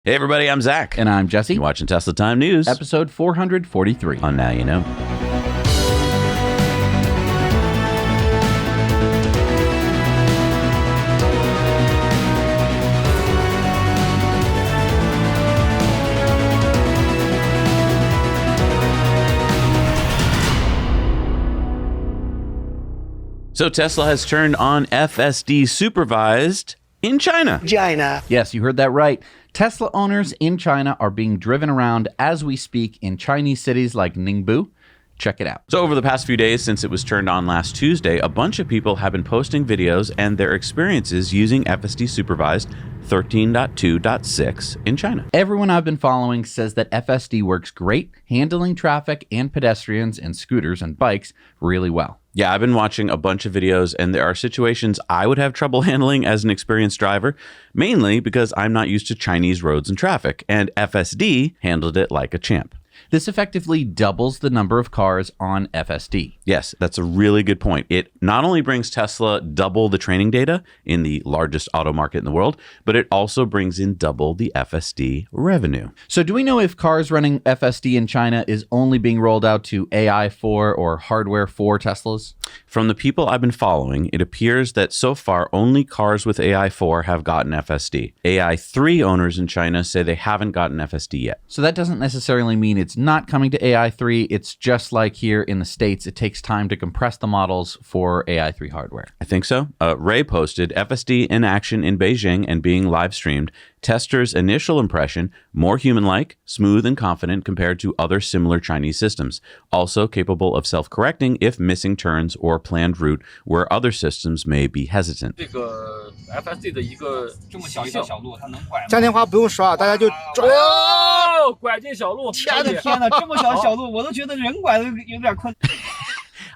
Hey everybody, I'm Zach. And I'm Jesse. You're watching Tesla Time News. Episode 443. On Now You Know. So Tesla has turned on FSD supervised in China. Yes, you heard that right. Tesla owners in China are being driven around as we speak in Chinese cities like Ningbo. Check it out. So over the past few days since it was turned on last Tuesday, a bunch of people have been posting videos and their experiences using FSD supervised 13.2.6 in China. Everyone I've been following says that FSD works great, handling traffic and pedestrians and scooters and bikes really well. Yeah, I've been watching a bunch of videos, and there are situations I would have trouble handling as an experienced driver, mainly because I'm not used to Chinese roads and traffic, and FSD handled it like a champ. This effectively doubles the number of cars on FSD. Yes, that's a really good point. It not only brings Tesla double the training data in the largest auto market in the world, but it also brings in double the FSD revenue. So do we know if cars running FSD in China is only being rolled out to AI 4 or hardware 4 Teslas? From the people I've been following, it appears that so far only cars with AI 4 have gotten FSD. AI 3 owners in China say they haven't gotten FSD yet. So that doesn't necessarily mean it's not coming to AI 3. It's just like here in the States, it takes time to compress the models for AI 3 hardware. I think so. Ray posted FSD in action in Beijing and being live streamed. Testers' initial impression, more human-like, smooth and confident compared to other similar Chinese systems. Also capable of self-correcting if missing turns or planned route where other systems may be hesitant. 这个 FSD 的一个这么小一条小路，它能拐吗？嘉年华不用刷，大家就哦，拐进小路。天哪，天哪，这么小的小路，我都觉得人拐都有点困难。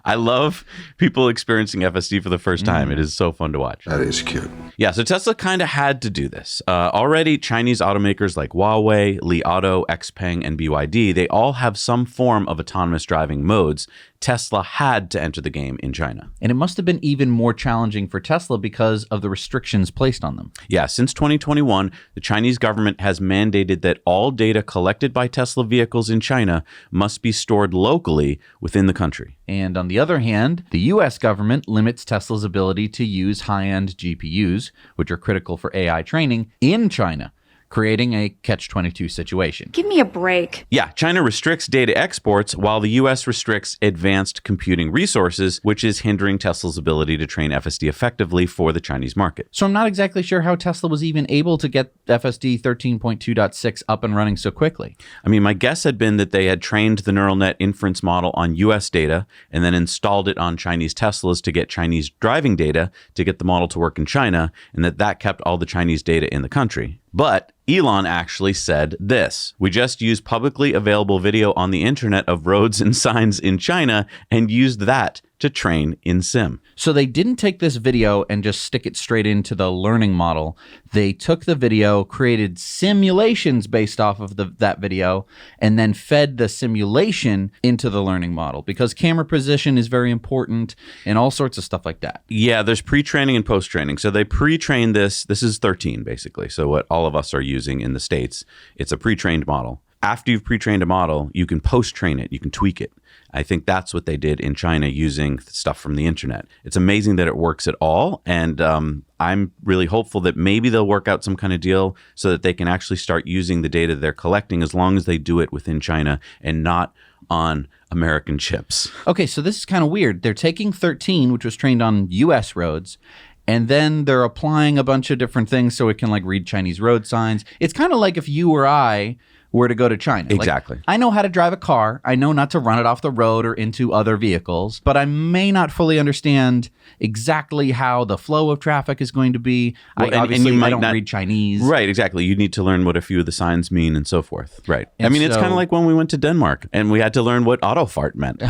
I love people experiencing FSD for the first time. It is so fun to watch. That is cute. Yeah, so Tesla kind of had to do this. Already, Chinese automakers like Huawei, Li Auto, XPeng, and BYD, they all have some form of autonomous driving modes. Tesla had to enter the game in China. And it must have been even more challenging for Tesla because of the restrictions placed on them. Yeah, since 2021, the Chinese government has mandated that all data collected by Tesla vehicles in China must be stored locally within the country. And on the other hand, the US government limits Tesla's ability to use high-end GPUs, which are critical for AI training, in China, creating a catch-22 situation. Give me a break. Yeah, China restricts data exports while the US restricts advanced computing resources, which is hindering Tesla's ability to train FSD effectively for the Chinese market. So I'm not exactly sure how Tesla was even able to get FSD 13.2.6 up and running so quickly. I mean, my guess had been that they had trained the neural net inference model on US data and then installed it on Chinese Teslas to get Chinese driving data to get the model to work in China, and that kept all the Chinese data in the country. But Elon actually said this: "We just used publicly available video on the internet of roads and signs in China and used that to train in sim." So they didn't take this video and just stick it straight into the learning model. They took the video, created simulations based off of that video, and then fed the simulation into the learning model because camera position is very important and all sorts of stuff like that. Yeah, there's pre-training and post-training. So they pre-trained this. This is 13, basically. So what all of us are using in the States, it's a pre-trained model. After you've pre-trained a model, you can post-train it. You can tweak it. I think that's what they did in China using stuff from the internet. It's amazing that it works at all. And I'm really hopeful that maybe they'll work out some kind of deal so that they can actually start using the data they're collecting as long as they do it within China and not on American chips. Okay, so this is kind of weird. They're taking 13, which was trained on US roads, and then they're applying a bunch of different things so it can like read Chinese road signs. It's kind of like if you or I were to go to China. Exactly. Like, I know how to drive a car. I know not to run it off the road or into other vehicles, but I may not fully understand exactly how the flow of traffic is going to be. Well, I don't read Chinese. Right, exactly. You need to learn what a few of the signs mean and so forth. Right. And I mean, it's kind of like when we went to Denmark and we had to learn what auto fart meant.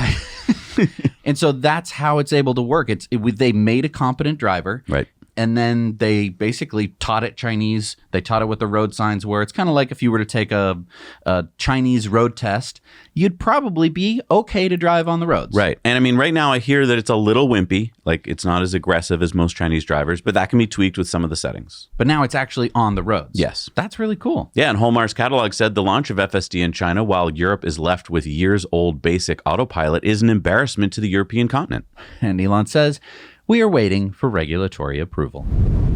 And so that's how it's able to work. They made a competent driver. Right. And then they basically taught it Chinese. They taught it what the road signs were. It's kind of like if you were to take a Chinese road test, you'd probably be okay to drive on the roads. Right. And I mean, right now I hear that it's a little wimpy, like it's not as aggressive as most Chinese drivers, but that can be tweaked with some of the settings. But now it's actually on the roads. Yes. That's really cool. Yeah, and Holmar's catalog said the launch of FSD in China, while Europe is left with years-old basic autopilot, is an embarrassment to the European continent. And Elon says, we are waiting for regulatory approval.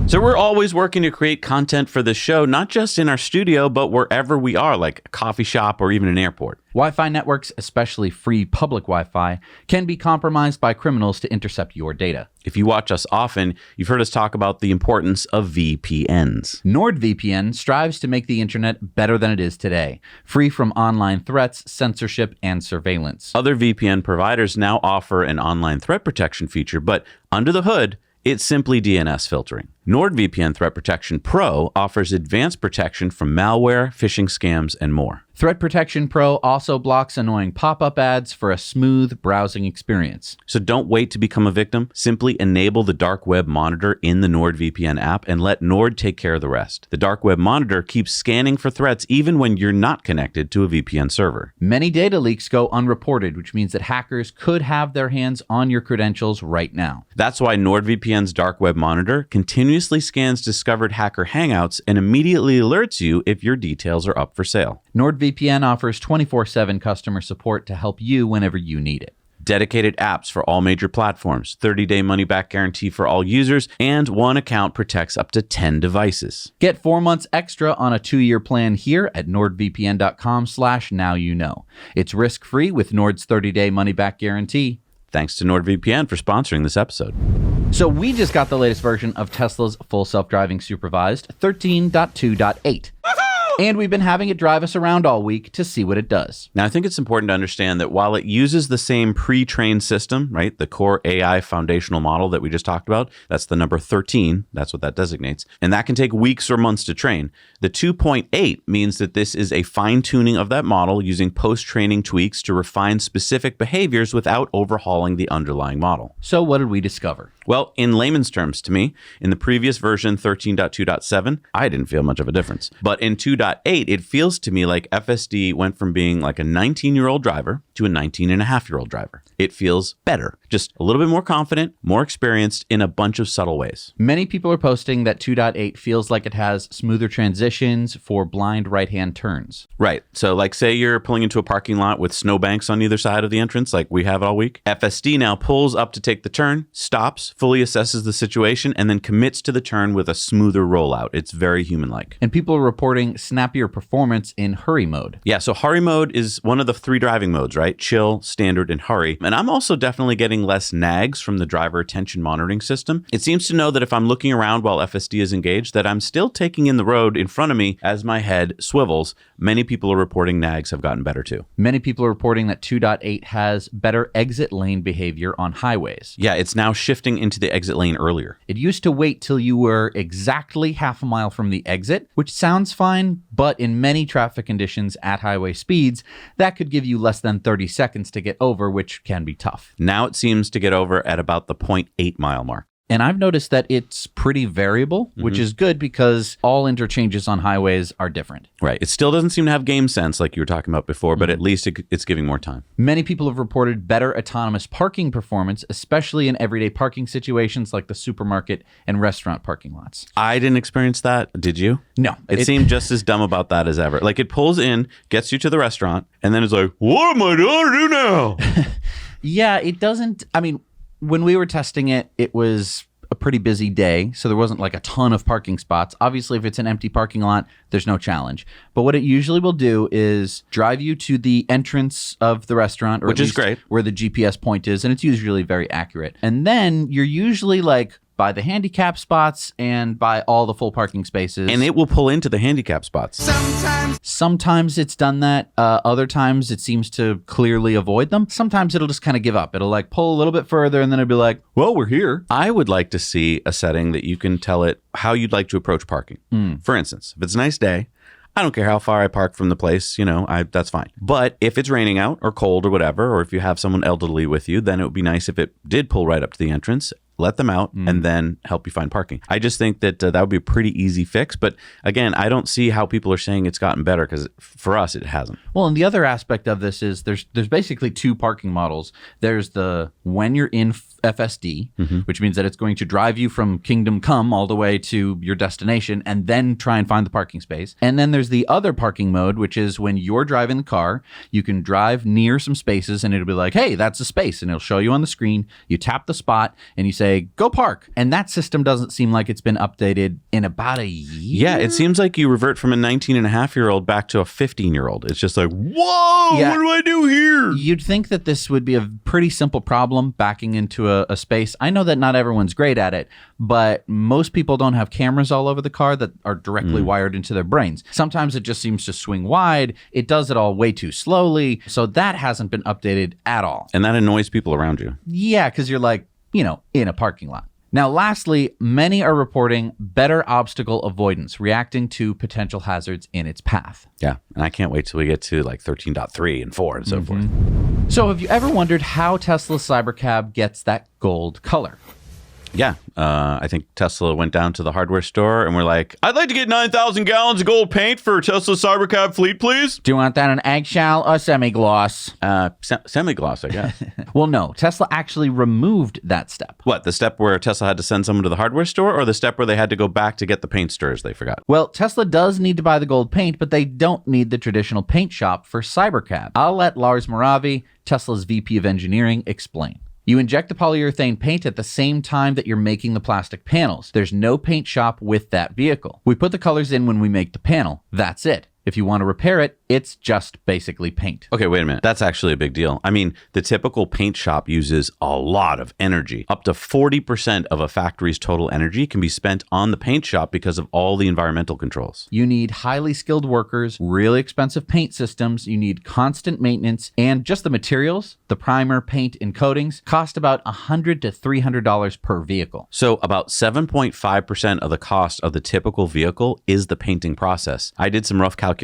So we're always working to create content for this show, not just in our studio, but wherever we are, like a coffee shop or even an airport. Wi-Fi networks, especially free public Wi-Fi, can be compromised by criminals to intercept your data. If you watch us often, you've heard us talk about the importance of VPNs. NordVPN strives to make the internet better than it is today, free from online threats, censorship, and surveillance. Other VPN providers now offer an online threat protection feature, but under the hood, it's simply DNS filtering. NordVPN Threat Protection Pro offers advanced protection from malware, phishing scams, and more. Threat Protection Pro also blocks annoying pop-up ads for a smooth browsing experience. So don't wait to become a victim. Simply enable the dark web monitor in the NordVPN app and let Nord take care of the rest. The dark web monitor keeps scanning for threats even when you're not connected to a VPN server. Many data leaks go unreported, which means that hackers could have their hands on your credentials right now. That's why NordVPN's dark web monitor continuously scans discovered hacker hangouts and immediately alerts you if your details are up for sale. NordVPN offers 24/7 customer support to help you whenever you need it. Dedicated apps for all major platforms, 30-day money-back guarantee for all users, and one account protects up to 10 devices. Get 4 months extra on a 2-year plan here at nordvpn.com/nowyouknow. It's risk-free with Nord's 30-day money-back guarantee. Thanks to NordVPN for sponsoring this episode. So we just got the latest version of Tesla's full self-driving supervised 13.2.8. And we've been having it drive us around all week to see what it does. Now, I think it's important to understand that while it uses the same pre-trained system, right, the core AI foundational model that we just talked about, that's the number 13, that's what that designates, and that can take weeks or months to train. The 2.8 means that this is a fine-tuning of that model using post-training tweaks to refine specific behaviors without overhauling the underlying model. So what did we discover? Well, in layman's terms to me, in the previous version, 13.2.7, I didn't feel much of a difference. But in 2.8, it feels to me like FSD went from being like a 19-year-old driver to a 19-and-a-half-year-old driver. It feels better, just a little bit more confident, more experienced in a bunch of subtle ways. Many people are posting that 2.8 feels like it has smoother transitions for blind right-hand turns. Right. So like say you're pulling into a parking lot with snowbanks on either side of the entrance like we have all week. FSD now pulls up to take the turn, stops, fully assesses the situation, and then commits to the turn with a smoother rollout. It's very human-like. And people are reporting snappier performance in hurry mode. Yeah, so hurry mode is one of the 3 driving modes, right? Chill, standard, and hurry. And I'm also definitely getting less nags from the driver attention monitoring system. It seems to know that if I'm looking around while FSD is engaged, that I'm still taking in the road in front of me as my head swivels. Many people are reporting nags have gotten better too. Many people are reporting that 2.8 has better exit lane behavior on highways. Yeah, it's now shifting into the exit lane earlier. It used to wait till you were exactly half a mile from the exit, which sounds fine, but in many traffic conditions at highway speeds, that could give you less than 30 seconds to get over, which can be tough. Now it seems to get over at about the 0.8 mile mark. And I've noticed that it's pretty variable, which is good because all interchanges on highways are different. Right. It still doesn't seem to have game sense like you were talking about before, but at least it's giving more time. Many people have reported better autonomous parking performance, especially in everyday parking situations like the supermarket and restaurant parking lots. I didn't experience that. Did you? No. It seemed just as dumb about that as ever. Like it pulls in, gets you to the restaurant, and then it's like, what am I going to do now? Yeah, it doesn't. I mean, when we were testing it, it was a pretty busy day, so there wasn't like a ton of parking spots. Obviously, if it's an empty parking lot, there's no challenge. But what it usually will do is drive you to the entrance of the restaurant, or which is great, where the GPS point is, and it's usually very accurate. And then you're usually like by the handicap spots and by all the full parking spaces. And it will pull into the handicap spots. Sometimes it's done that. Other times it seems to clearly avoid them. Sometimes it'll just kind of give up. It'll like pull a little bit further and then it'll be like, well, we're here. I would like to see a setting that you can tell it how you'd like to approach parking. For instance, if it's a nice day, I don't care how far I park from the place, that's fine. But if it's raining out or cold or whatever, or if you have someone elderly with you, then it would be nice if it did pull right up to the entrance. let them out, and then help you find parking. I just think that that would be a pretty easy fix. But again, I don't see how people are saying it's gotten better, because for us, it hasn't. Well, and the other aspect of this is there's basically two parking models. There's the when you're in FSD, which means that it's going to drive you from Kingdom Come all the way to your destination and then try and find the parking space. And then there's the other parking mode, which is when you're driving the car, you can drive near some spaces and it'll be like, hey, that's a space. And it'll show you on the screen. You tap the spot and you say, go park. And that system doesn't seem like it's been updated in about a year. Yeah, it seems like you revert from a 19-and-a-half-year-old back to a 15-year-old. It's just like, whoa, what do I do here? You'd think that this would be a pretty simple problem, backing into a space. I know that not everyone's great at it, but most people don't have cameras all over the car that are directly wired into their brains. Sometimes it just seems to swing wide. It does it all way too slowly. So that hasn't been updated at all. And that annoys people around you. Yeah, because you're like, in a parking lot. Now, lastly, many are reporting better obstacle avoidance, reacting to potential hazards in its path. Yeah, and I can't wait till we get to like 13.3 and 4 and so forth. So have you ever wondered how Tesla's Cybercab gets that gold color? Yeah, I think Tesla went down to the hardware store and we're like, I'd like to get 9,000 gallons of gold paint for Tesla Cybercab fleet, please. Do you want that in eggshell or semi-gloss? Semi-gloss, I guess. Well, no, Tesla actually removed that step. What, the step where Tesla had to send someone to the hardware store, or the step where they had to go back to get the paint stirrers they forgot? Well, Tesla does need to buy the gold paint, but they don't need the traditional paint shop for Cybercab. I'll let Lars Moravi, Tesla's VP of Engineering, explain. You inject the polyurethane paint at the same time that you're making the plastic panels. There's no paint shop with that vehicle. We put the colors in when we make the panel. That's it. If you want to repair it, it's just basically paint. Okay, wait a minute. That's actually a big deal. I mean, the typical paint shop uses a lot of energy. Up to 40% of a factory's total energy can be spent on the paint shop because of all the environmental controls. You need highly skilled workers, really expensive paint systems, you need constant maintenance, and just the materials, the primer, paint, and coatings, cost about $100 to $300 per vehicle. So about 7.5% of the cost of the typical vehicle is the painting process. I did some rough calculations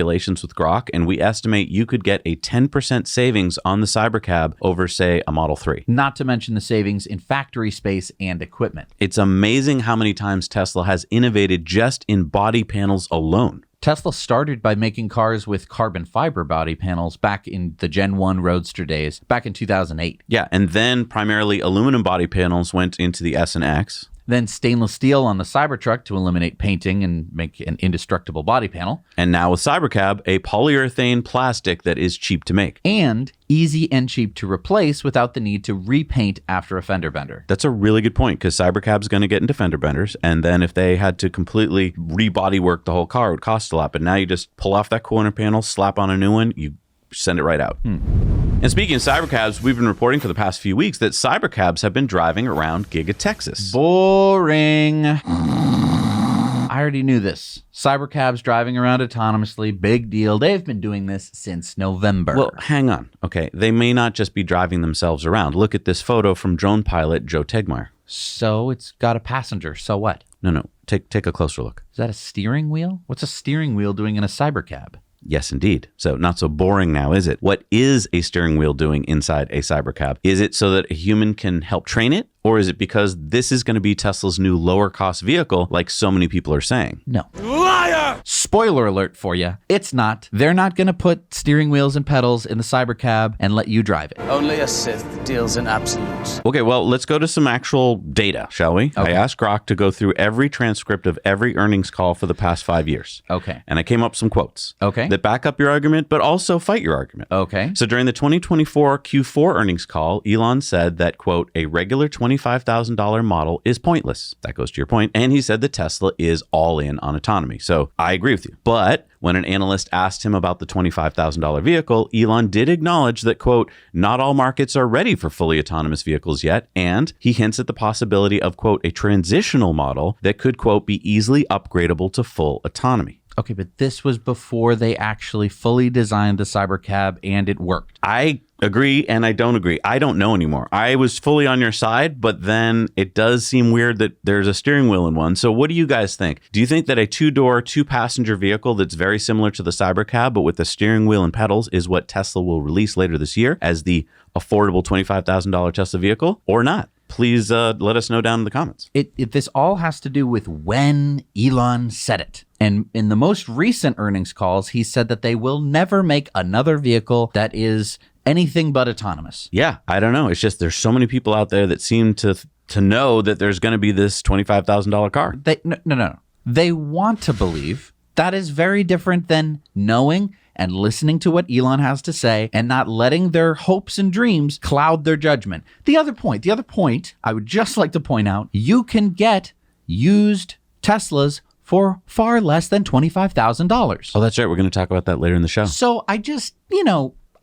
with Grok, and we estimate you could get a 10% savings on the Cybercab over, say, a Model 3. Not to mention the savings in factory space and equipment. It's amazing how many times Tesla has innovated just in body panels alone. Tesla started by making cars with carbon fiber body panels back in the Gen 1 Roadster days, back in 2008. Yeah, and then primarily aluminum body panels went into the S and X. Then stainless steel on the Cybertruck to eliminate painting and make an indestructible body panel. And now with Cybercab, a polyurethane plastic that is cheap to make. And easy and cheap to replace without the need to repaint after a fender bender. That's a really good point, because Cybercab's going to get into fender benders, and then if they had to completely re-bodywork the whole car, it would cost a lot. But now you just pull off that corner panel, slap on a new one, you send it right out. And speaking of Cybercabs, we've been reporting for the past few weeks that Cybercabs have been driving around Giga Texas. Boring. I already knew this. Cybercabs driving around autonomously, big deal. They've been doing this since November. Well, hang on. Okay, they may not just be driving themselves around. Look at this photo from drone pilot Joe Tegmeyer. So it's got a passenger. So what? No. Take a closer look. Is that a steering wheel? What's a steering wheel doing in a Cybercab? Yes, indeed. So not so boring now, is it? What is a steering wheel doing inside a Cybercab? Is it so that a human can help train it? Or is it because this is going to be Tesla's new lower cost vehicle, like so many people are saying? No. Liar! Spoiler alert for you. It's not. They're not going to put steering wheels and pedals in the Cybercab and let you drive it. Only a Sith deals in absolutes. Okay, well, let's go to some actual data, shall we? Okay. I asked Grok to go through every transcript of every earnings call for the past 5 years. Okay. And I came up with some quotes. Okay. That back up your argument, but also fight your argument. Okay. So during the 2024 Q4 earnings call, Elon said that, quote, a regular $25,000 model is pointless. That goes to your point. And he said that Tesla is all in on autonomy. So I agree with you. But when an analyst asked him about the $25,000 vehicle, Elon did acknowledge that, quote, not all markets are ready for fully autonomous vehicles yet. And he hints at the possibility of, quote, a transitional model that could, quote, be easily upgradable to full autonomy. Okay, but this was before they actually fully designed the Cybercab and it worked. I agree and I don't agree. I don't know anymore. I was fully on your side, but then it does seem weird that there's a steering wheel in one. So what do you guys think? Do you think that a two-door, two-passenger vehicle that's very similar to the Cybercab, but with the steering wheel and pedals, is what Tesla will release later this year as the affordable $25,000 Tesla vehicle, or not? please let us know down in the comments. This all has to do with when Elon said it. And in the most recent earnings calls, he said that they will never make another vehicle that is anything but autonomous. Yeah, I don't know. It's just there's so many people out there that seem to know that there's going to be this $25,000 car. No. They want to believe. That is very different than knowing and listening to what Elon has to say and not letting their hopes and dreams cloud their judgment. The other point I would just like to point out, you can get used Teslas for far less than $25,000. Oh, that's right. We're going to talk about that later in the show. So I just,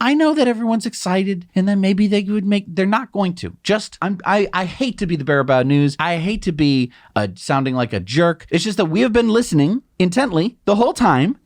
I know that everyone's excited and then maybe they're not going to. I hate to be the bearer of bad news. I hate to be sounding like a jerk. It's just that we have been listening intently the whole time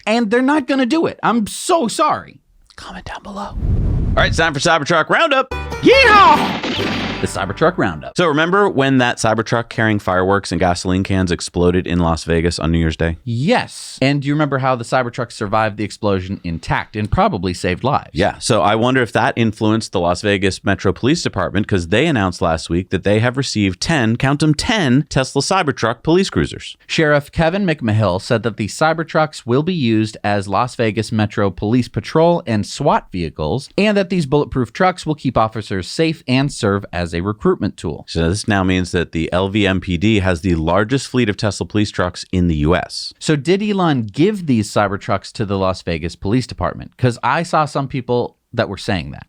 and they're not going to do it. I'm so sorry. Comment down below. All right, it's time for Cybertruck Roundup. Yeehaw! The Cybertruck Roundup. So remember when that Cybertruck carrying fireworks and gasoline cans exploded in Las Vegas on New Year's Day? Yes. And do you remember how the Cybertruck survived the explosion intact and probably saved lives? Yeah. So I wonder if that influenced the Las Vegas Metro Police Department, because they announced last week that they have received 10 Tesla Cybertruck police cruisers. Sheriff Kevin McMahill said that the Cybertrucks will be used as Las Vegas Metro Police Patrol and SWAT vehicles, and that these bulletproof trucks will keep officers safe and serve as a recruitment tool. So this now means that the LVMPD has the largest fleet of Tesla police trucks in the U.S. So did Elon give these Cybertrucks to the Las Vegas Police Department? Because I saw some people that were saying that.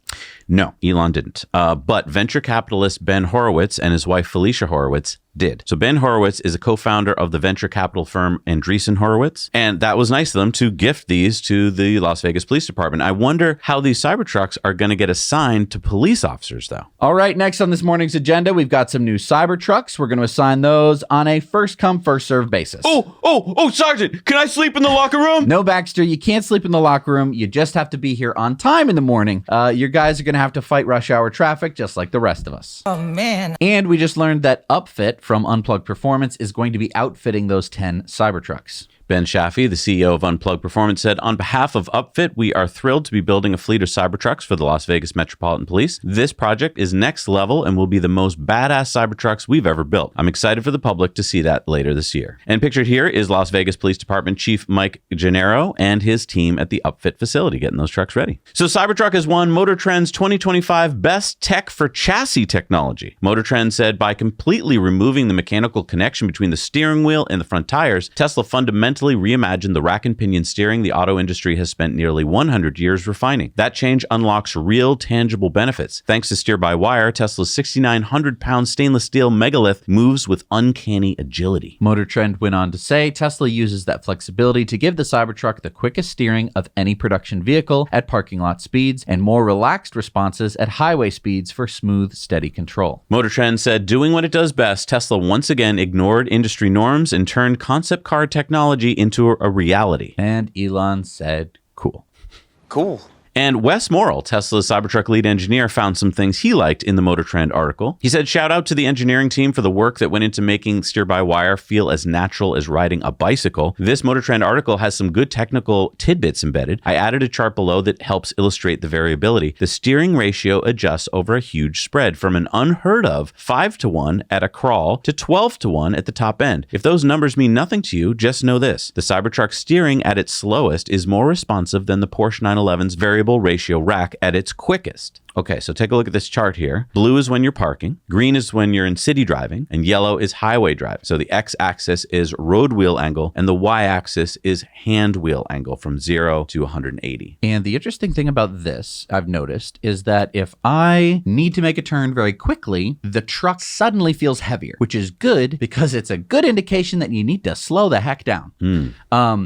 No, Elon didn't. But venture capitalist Ben Horowitz and his wife Felicia Horowitz did. So Ben Horowitz is a co-founder of the venture capital firm Andreessen Horowitz, and that was nice of them to gift these to the Las Vegas Police Department. I wonder how these Cybertrucks are going to get assigned to police officers, though. All right, next on this morning's agenda, we've got some new Cybertrucks. We're going to assign those on a first-come, first-served basis. Oh, Sergeant, can I sleep in the locker room? No, Baxter, you can't sleep in the locker room. You just have to be here on time in the morning. Your guys are going to have to fight rush hour traffic just like the rest of us. Oh, man. And we just learned that Upfit from Unplugged Performance is going to be outfitting those 10 Cybertrucks. Ben Shaffey, the CEO of Unplugged Performance, said, on behalf of Upfit, we are thrilled to be building a fleet of Cybertrucks for the Las Vegas Metropolitan Police. This project is next level and will be the most badass Cybertrucks we've ever built. I'm excited for the public to see that later this year. And pictured here is Las Vegas Police Department Chief Mike Gennaro and his team at the Upfit facility getting those trucks ready. So Cybertruck has won Motor Trend's 2025 Best Tech for Chassis Technology. Motor Trend said by completely removing the mechanical connection between the steering wheel and the front tires, Tesla fundamentally reimagined the rack and pinion steering the auto industry has spent nearly 100 years refining. That change unlocks real, tangible benefits. Thanks to steer-by-wire, Tesla's 6,900-pound stainless steel megalith moves with uncanny agility. Motor Trend went on to say Tesla uses that flexibility to give the Cybertruck the quickest steering of any production vehicle at parking lot speeds and more relaxed responses at highway speeds for smooth, steady control. Motor Trend said, doing what it does best, Tesla once again ignored industry norms and turned concept car technology into a reality. And Elon said, cool. Cool. And Wes Morrill, Tesla's Cybertruck lead engineer, found some things he liked in the Motor Trend article. He said, shout out to the engineering team for the work that went into making steer-by-wire feel as natural as riding a bicycle. This Motor Trend article has some good technical tidbits embedded. I added a chart below that helps illustrate the variability. The steering ratio adjusts over a huge spread from an unheard of 5-to-1 at a crawl to 12-to-1 at the top end. If those numbers mean nothing to you, just know this. The Cybertruck steering at its slowest is more responsive than the Porsche 911's variable ratio rack at its quickest. Okay, so take a look at this chart here. Blue is when you're parking, green is when you're in city driving, and yellow is highway driving. So the x-axis is road wheel angle, and the y-axis is hand wheel angle from 0 to 180. And the interesting thing about this, I've noticed, is that if I need to make a turn very quickly, the truck suddenly feels heavier, which is good because it's a good indication that you need to slow the heck down.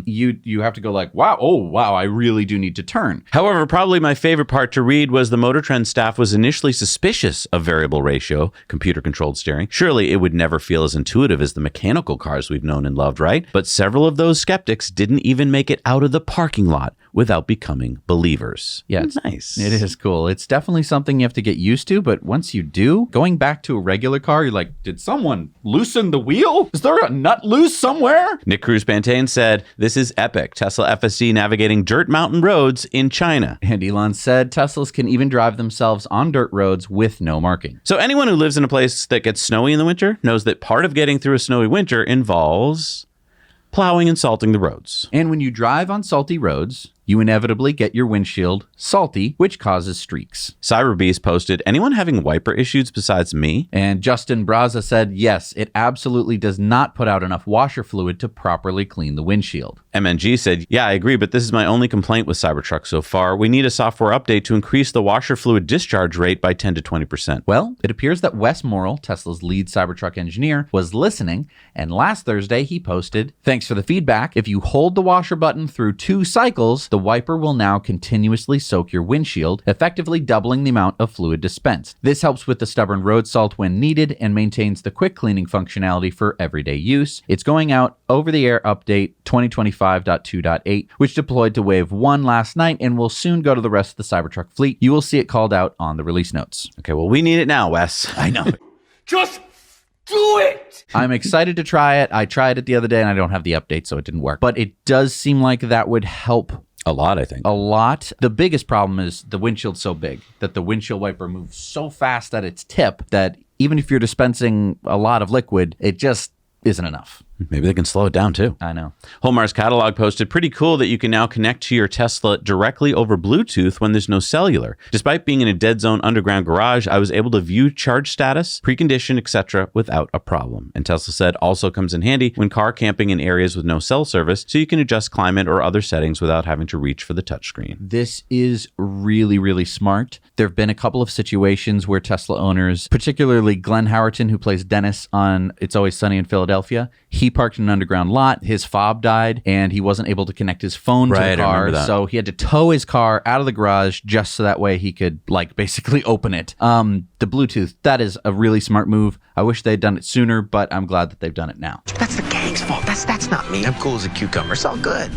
You have to go like, wow, I really do need to turn. However, probably my favorite part to read was the Motor Trend staff was initially suspicious of variable ratio, computer-controlled steering. Surely it would never feel as intuitive as the mechanical cars we've known and loved, right? But several of those skeptics didn't even make it out of the parking lot without becoming believers. Yeah, nice. It is cool. It's definitely something you have to get used to, but once you do, going back to a regular car, you're like, did someone loosen the wheel? Is there a nut loose somewhere? Nick Cruz-Pantane said, this is epic. Tesla FSD navigating dirt mountain roads in China. And Elon said Teslas can even drive themselves on dirt roads with no marking. So anyone who lives in a place that gets snowy in the winter knows that part of getting through a snowy winter involves plowing and salting the roads. And when you drive on salty roads, you inevitably get your windshield salty, which causes streaks. Cyberbeast posted, anyone having wiper issues besides me? And Justin Braza said, yes, it absolutely does not put out enough washer fluid to properly clean the windshield. MNG said, yeah, I agree, but this is my only complaint with Cybertruck so far. We need a software update to increase the washer fluid discharge rate by 10 to 20%. Well, it appears that Wes Morrill, Tesla's lead Cybertruck engineer, was listening, and last Thursday he posted, thanks for the feedback. If you hold the washer button through 2 cycles, the wiper will now continuously soak your windshield, effectively doubling the amount of fluid dispensed. This helps with the stubborn road salt when needed and maintains the quick cleaning functionality for everyday use. It's going out over-the-air update 2025.2.8, which deployed to Wave 1 last night and will soon go to the rest of the Cybertruck fleet. You will see it called out on the release notes. Okay, well, we need it now, Wes. I know. Just do it! I'm excited to try it. I tried it the other day and I don't have the update, so it didn't work. But it does seem like that would help a lot, I think. A lot. The biggest problem is the windshield's so big that the windshield wiper moves so fast at its tip that even if you're dispensing a lot of liquid, it just isn't enough. Maybe they can slow it down too. I know. Holmar's catalog posted, pretty cool that you can now connect to your Tesla directly over Bluetooth when there's no cellular. Despite being in a dead zone underground garage, I was able to view charge status, precondition, etc. without a problem. And Tesla said also comes in handy when car camping in areas with no cell service, so you can adjust climate or other settings without having to reach for the touchscreen. This is really, really smart. There have been a couple of situations where Tesla owners, particularly Glenn Howerton, who plays Dennis on It's Always Sunny in Philadelphia, he parked in an underground lot. His fob died and he wasn't able to connect his phone to the car. So he had to tow his car out of the garage just so that way he could basically open it. The Bluetooth, that is a really smart move. I wish they'd done it sooner, but I'm glad that they've done it now. That's the gang's fault. That's not me. I'm cool as a cucumber. It's all good.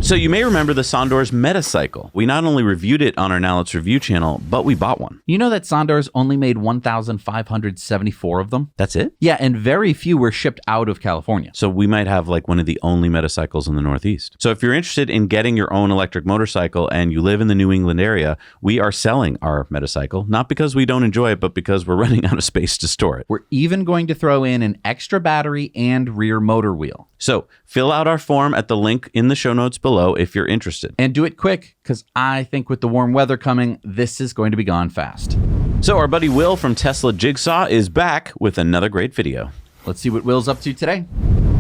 So you may remember the Sondors Metacycle. We not only reviewed it on our Now Let's Review channel, but we bought one. You know that Sondors only made 1,574 of them? That's it? Yeah, and very few were shipped out of California. So we might have one of the only Metacycles in the Northeast. So if you're interested in getting your own electric motorcycle and you live in the New England area, we are selling our Metacycle, not because we don't enjoy it, but because we're running out of space to store it. We're even going to throw in an extra battery and rear motor wheel. So fill out our form at the link in the show notes below if you're interested. And do it quick, because I think with the warm weather coming, this is going to be gone fast. So our buddy Will from Tesla Jigsaw is back with another great video. Let's see what Will's up to today.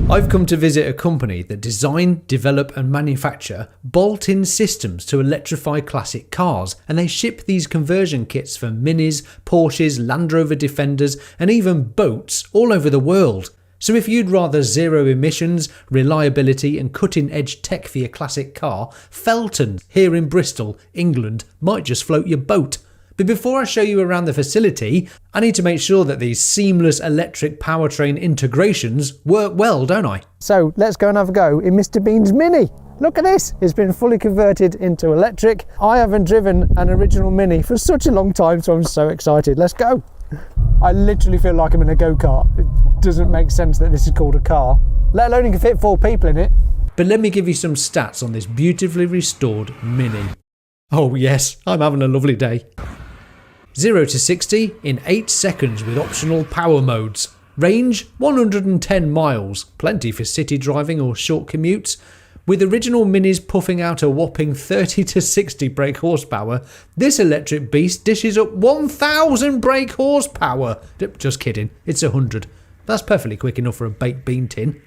I've come to visit a company that design, develop and manufacture bolt-in systems to electrify classic cars, and they ship these conversion kits for Minis, Porsches, Land Rover Defenders and even boats all over the world. So if you'd rather zero emissions, reliability and cutting-edge tech for your classic car, Fellten here in Bristol, England might just float your boat. But before I show you around the facility, I need to make sure that these seamless electric powertrain integrations work well, don't I? So let's go and have a go in Mr. Bean's Mini. Look at this, it's been fully converted into electric. I haven't driven an original Mini for such a long time, so I'm so excited. Let's go. I literally feel like I'm in a go-kart. It doesn't make sense that this is called a car, let alone it can fit 4 people in it. But let me give you some stats on this beautifully restored Mini. Oh yes, I'm having a lovely day. 0 to 60 in 8 seconds with optional power modes. Range 110 miles, plenty for city driving or short commutes. With original Minis puffing out a whopping 30 to 60 brake horsepower, this electric beast dishes up 1,000 brake horsepower. Just kidding, it's 100. That's perfectly quick enough for a baked bean tin.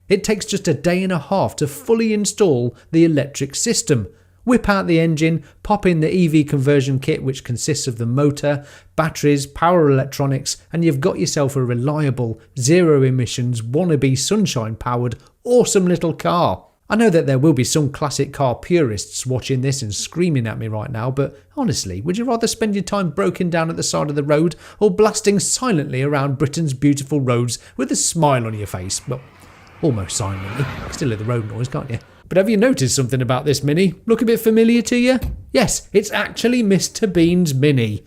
It takes just a day and a half to fully install the electric system. Whip out the engine, pop in the EV conversion kit, which consists of the motor, batteries, power electronics, and you've got yourself a reliable, zero emissions, wannabe sunshine powered, awesome little car. I know that there will be some classic car purists watching this and screaming at me right now, but honestly, would you rather spend your time broken down at the side of the road or blasting silently around Britain's beautiful roads with a smile on your face? Well, almost silently. Still hear the road noise, can't you? But have you noticed something about this Mini? Look a bit familiar to you? Yes, it's actually Mr. Bean's Mini.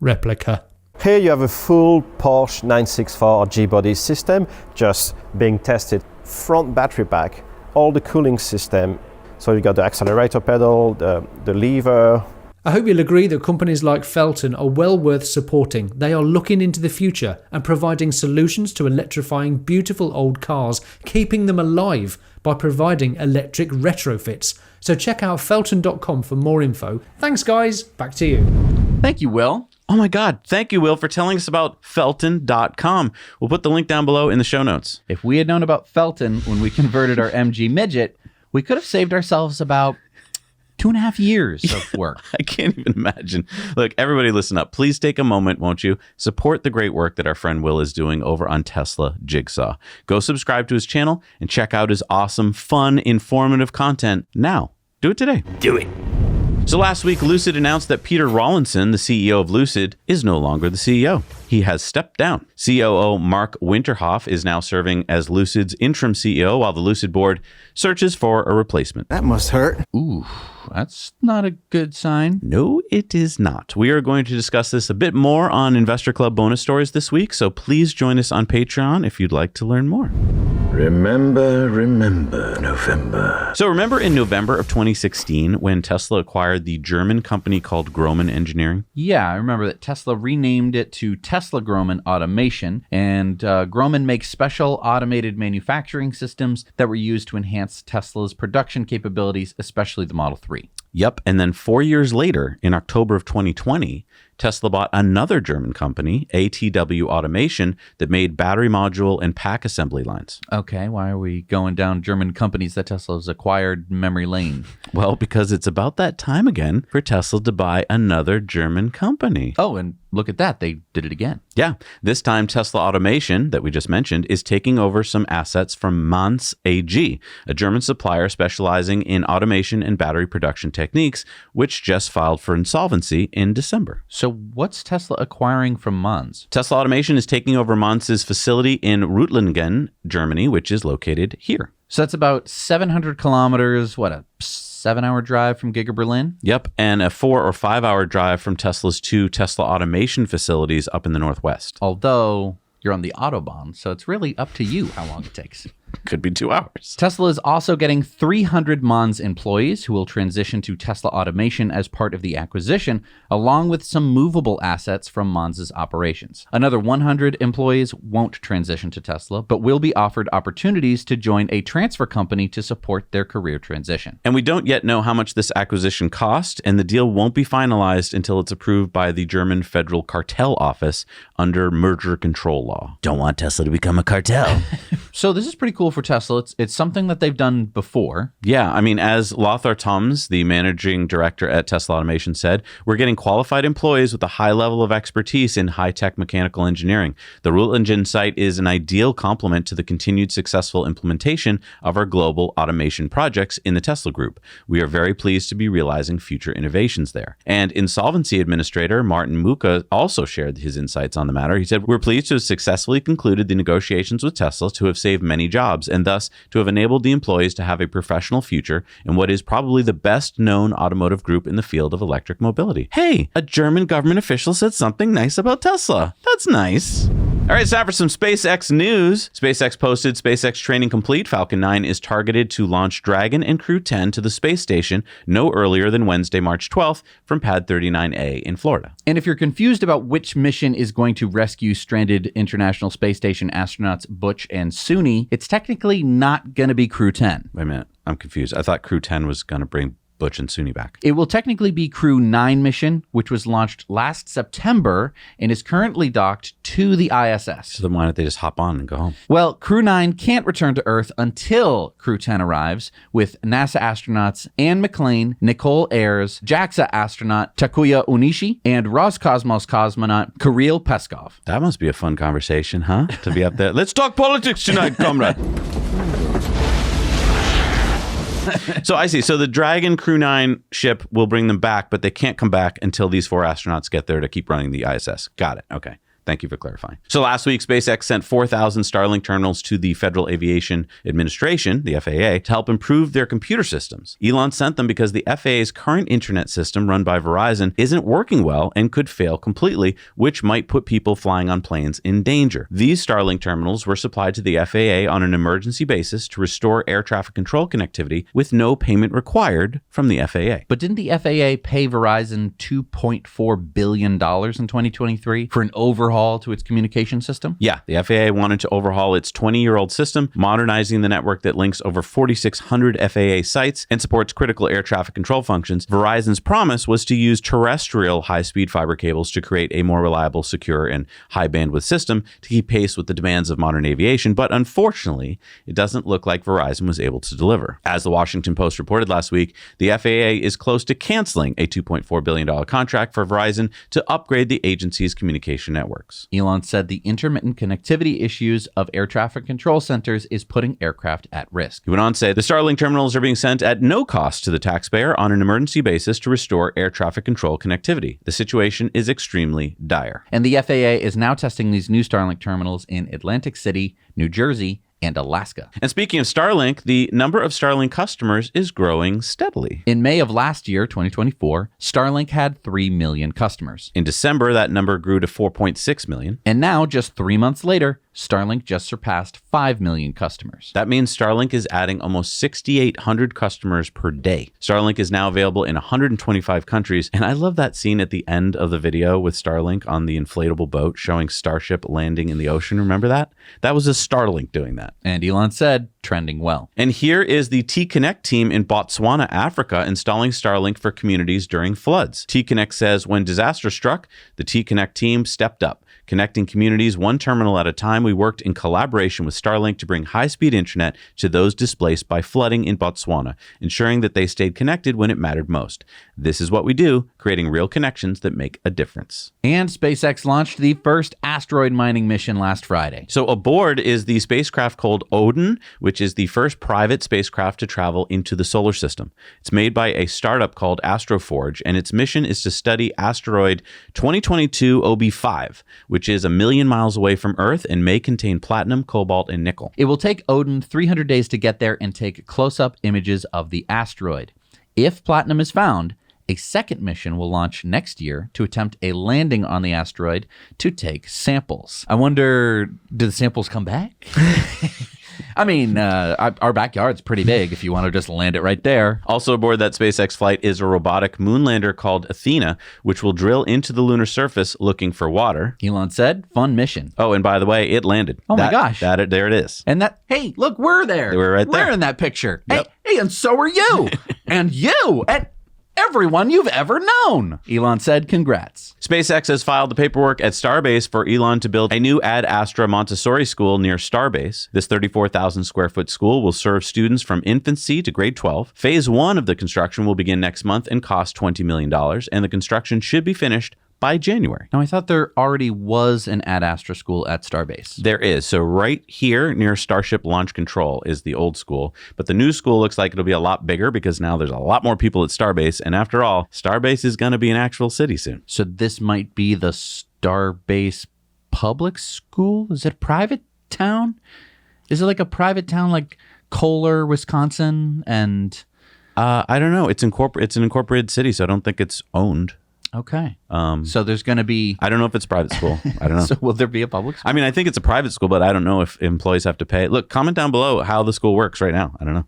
Replica. Here you have a full Porsche 964 G-body system just being tested. Front battery pack, all the cooling system. So you got the accelerator pedal, the lever. I hope you'll agree that companies like Fellten are well worth supporting. They are looking into the future and providing solutions to electrifying beautiful old cars, keeping them alive by providing electric retrofits. So check out Fellten.com for more info. Thanks guys, back to you. Thank you, Will. Oh my God. Thank you, Will, for telling us about Fellten.com. We'll put the link down below in the show notes. If we had known about Fellten when we converted our MG Midget, we could have saved ourselves about 2.5 years of work. I can't even imagine. Look, everybody listen up. Please take a moment, won't you? Support the great work that our friend Will is doing over on Tesla Jigsaw. Go subscribe to his channel and check out his awesome, fun, informative content now. Do it today. Do it. So last week, Lucid announced that Peter Rawlinson, the CEO of Lucid, is no longer the CEO. He has stepped down. COO Mark Winterhoff is now serving as Lucid's interim CEO while the Lucid board searches for a replacement. That must hurt. Ooh, that's not a good sign. No, it is not. We are going to discuss this a bit more on Investor Club bonus stories this week, so please join us on Patreon if you'd like to learn more. Remember, November. So remember in November of 2016 when Tesla acquired the German company called Grohmann Engineering? Yeah, I remember that Tesla renamed it to Tesla Grohmann Automation, and Grohmann makes special automated manufacturing systems that were used to enhance Tesla's production capabilities, especially the Model 3. Yep. And then 4 years later, in October of 2020, Tesla bought another German company, ATW Automation, that made battery module and pack assembly lines. Okay, why are we going down German companies that Tesla has acquired memory lane? Well, because it's about that time again for Tesla to buy another German company. Oh, and look at that. They did it again. Yeah. This time, Tesla Automation, that we just mentioned, is taking over some assets from Manz AG, a German supplier specializing in automation and battery production techniques, which just filed for insolvency in December. So what's Tesla acquiring from Manz? Tesla Automation is taking over Manz's facility in Reutlingen, Germany, which is located here. So that's about 700 kilometers, what, a 7-hour drive from Giga Berlin? Yep, and a 4 or 5 hour drive from Tesla's 2 Tesla Automation facilities up in the Northwest. Although you're on the Autobahn, so it's really up to you how long it takes. Could be 2 hours. Tesla is also getting 300 Manz employees who will transition to Tesla Automation as part of the acquisition, along with some movable assets from Manz's operations. Another 100 employees won't transition to Tesla, but will be offered opportunities to join a transfer company to support their career transition. And we don't yet know how much this acquisition cost, and the deal won't be finalized until it's approved by the German Federal Cartel Office under merger control law. Don't want Tesla to become a cartel. So this is pretty cool for Tesla. It's something that they've done before. Yeah, I mean, as Lothar Tums, the managing director at Tesla Automation, said, we're getting qualified employees with a high level of expertise in high-tech mechanical engineering. The Reutlingen site is an ideal complement to the continued successful implementation of our global automation projects in the Tesla Group. We are very pleased to be realizing future innovations there. And Insolvency Administrator Martin Muka also shared his insights on the matter. He said, we're pleased to have successfully concluded the negotiations with Tesla to have saved many jobs and thus to have enabled the employees to have a professional future in what is probably the best known automotive group in the field of electric mobility. Hey, a German government official said something nice about Tesla. That's nice. All right, it's time for some SpaceX news. SpaceX posted SpaceX training complete. Falcon 9 is targeted to launch Dragon and Crew 10 to the space station no earlier than Wednesday, March 12th from Pad 39A in Florida. And if you're confused about which mission is going to rescue stranded International Space Station astronauts Butch and Suni, it's technically not going to be Crew 10. Wait a minute. I'm confused. I thought Crew 10 was going to bring Butch and Suni back. It will technically be Crew 9 mission, which was launched last September and is currently docked to the ISS. So then why don't they just hop on and go home? Well, Crew 9 can't return to Earth until Crew 10 arrives, with NASA astronauts Anne McClain, Nicole Ayers, JAXA astronaut Takuya Onishi, and Roscosmos cosmonaut Kirill Peskov. That must be a fun conversation, huh? To be up there. Let's talk politics tonight, comrade. So I see. So the Dragon Crew 9 ship will bring them back, but they can't come back until these 4 astronauts get there to keep running the ISS. Got it. Okay. Thank you for clarifying. So last week, SpaceX sent 4,000 Starlink terminals to the Federal Aviation Administration, the FAA, to help improve their computer systems. Elon sent them because the FAA's current internet system run by Verizon isn't working well and could fail completely, which might put people flying on planes in danger. These Starlink terminals were supplied to the FAA on an emergency basis to restore air traffic control connectivity with no payment required from the FAA. But didn't the FAA pay Verizon $2.4 billion in 2023 for an overhaul to its communication system? Yeah, the FAA wanted to overhaul its 20-year-old system, modernizing the network that links over 4,600 FAA sites and supports critical air traffic control functions. Verizon's promise was to use terrestrial high-speed fiber cables to create a more reliable, secure, and high-bandwidth system to keep pace with the demands of modern aviation, but unfortunately, it doesn't look like Verizon was able to deliver. As the Washington Post reported last week, the FAA is close to canceling a $2.4 billion contract for Verizon to upgrade the agency's communication networks. Elon said the intermittent connectivity issues of air traffic control centers is putting aircraft at risk. He went on to say the Starlink terminals are being sent at no cost to the taxpayer on an emergency basis to restore air traffic control connectivity. The situation is extremely dire. And the FAA is now testing these new Starlink terminals in Atlantic City, New Jersey, and Alaska. And speaking of Starlink, the number of Starlink customers is growing steadily. In May of last year, 2024, Starlink had 3 million customers. In December, that number grew to 4.6 million. And now, just 3 months later, Starlink just surpassed 5 million customers. That means Starlink is adding almost 6,800 customers per day. Starlink is now available in 125 countries. And I love that scene at the end of the video with Starlink on the inflatable boat showing Starship landing in the ocean. Remember that? That was a Starlink doing that. And Elon said, trending well. And here is the T-Connect team in Botswana, Africa, installing Starlink for communities during floods. T-Connect says when disaster struck, the T-Connect team stepped up. Connecting communities one terminal at a time, we worked in collaboration with Starlink to bring high-speed internet to those displaced by flooding in Botswana, ensuring that they stayed connected when it mattered most. This is what we do, creating real connections that make a difference. And SpaceX launched the first asteroid mining mission last Friday. So aboard is the spacecraft called Odin, which is the first private spacecraft to travel into the solar system. It's made by a startup called Astroforge, and its mission is to study asteroid 2022 OB5, which is 1 million miles away from Earth and may contain platinum, cobalt, and nickel. It will take Odin 300 days to get there and take close-up images of the asteroid. If platinum is found, a second mission will launch next year to attempt a landing on the asteroid to take samples. I wonder, do the samples come back? I mean, our backyard's pretty big if you want to just land it right there. Also aboard that SpaceX flight is a robotic moonlander called Athena, which will drill into the lunar surface looking for water. Elon said, fun mission. Oh, and by the way, it landed. Oh my gosh. There it is. And hey, look, we're there. We're right there. We're in that picture. Yep. Hey, and so are you. And you. And everyone you've ever known. Elon said, congrats. SpaceX has filed the paperwork at Starbase for Elon to build a new Ad Astra Montessori school near Starbase. This 34,000 square foot school will serve students from infancy to grade 12. Phase 1 of the construction will begin next month and cost $20 million, and the construction should be finished by January. Now, I thought there already was an Ad Astra school at Starbase. There is. So right here near Starship Launch Control is the old school. But the new school looks like it'll be a lot bigger because now there's a lot more people at Starbase. And after all, Starbase is going to be an actual city soon. So this might be the Starbase public school? Is it a private town? Is it like a private town like Kohler, Wisconsin? And I don't know. It's an incorporated city, so I don't think it's owned. Okay. So there's going to be... I don't know if it's a private school. I don't know. So will there be a public school? I mean, I think it's a private school, but I don't know if employees have to pay. Look, comment down below how the school works right now. I don't know.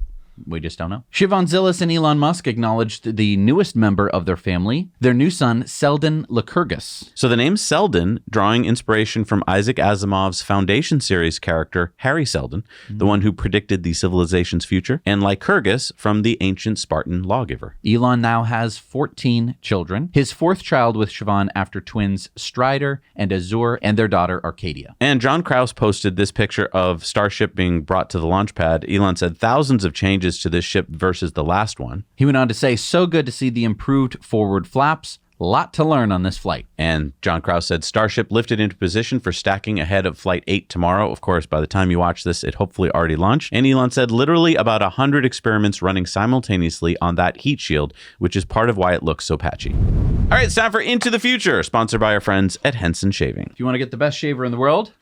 We just don't know. Siobhan Zillis and Elon Musk acknowledged the newest member of their family, their new son, Selden Lycurgus. So the name Selden, drawing inspiration from Isaac Asimov's Foundation series character, Harry Seldon, the one who predicted the civilization's future, and Lycurgus from the ancient Spartan lawgiver. Elon now has 14 children, his fourth child with Siobhan after twins Strider and Azur and their daughter Arcadia. And John Krause posted this picture of Starship being brought to the launch pad. Elon said thousands of changes to this ship versus the last one. He went on to say, so good to see the improved forward flaps, Lot to learn on this flight. And John Krause said Starship lifted into position for stacking ahead of Flight 8 tomorrow. Of course, by the time you watch this, it hopefully already launched. And Elon said literally about 100 experiments running simultaneously on that heat shield, which is part of why it looks so patchy. All right, it's time for Into the Future, sponsored by our friends at Henson Shaving. If you want to get the best shaver in the world,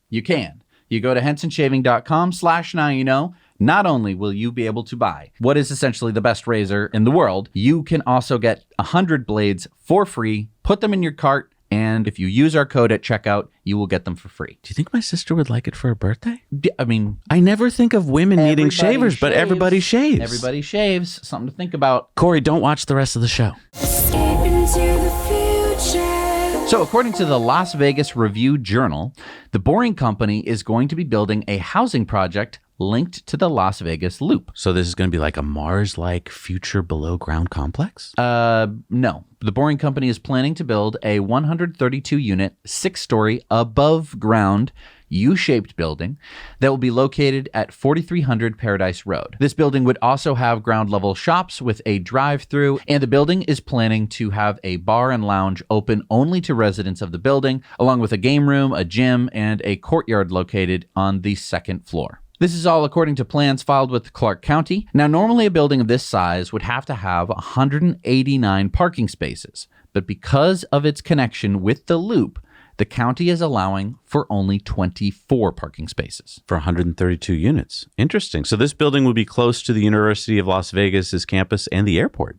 you can. You go to hensonshaving.com/nowyouknow. Not only will you be able to buy what is essentially the best razor in the world, you can also get 100 blades for free, put them in your cart, and if you use our code at checkout, you will get them for free. Do you think my sister would like it for her birthday? I mean, I never think of women needing shavers, but everybody shaves. Everybody shaves. Something to think about. Corey, don't watch the rest of the show. Escape into the future. So according to the Las Vegas Review-Journal, the Boring Company is going to be building a housing project linked to the Las Vegas Loop. So this is going to be like a Mars-like future below-ground complex? No. The Boring Company is planning to build a 132-unit, 6-story, above-ground, U-shaped building that will be located at 4300 Paradise Road. This building would also have ground-level shops with a drive-through, and the building is planning to have a bar and lounge open only to residents of the building, along with a game room, a gym, and a courtyard located on the second floor. This is all according to plans filed with Clark County. Now, normally a building of this size would have to have 189 parking spaces, but because of its connection with the loop, the county is allowing for only 24 parking spaces. For 132 units. Interesting. So this building will be close to the University of Las Vegas's campus and the airport.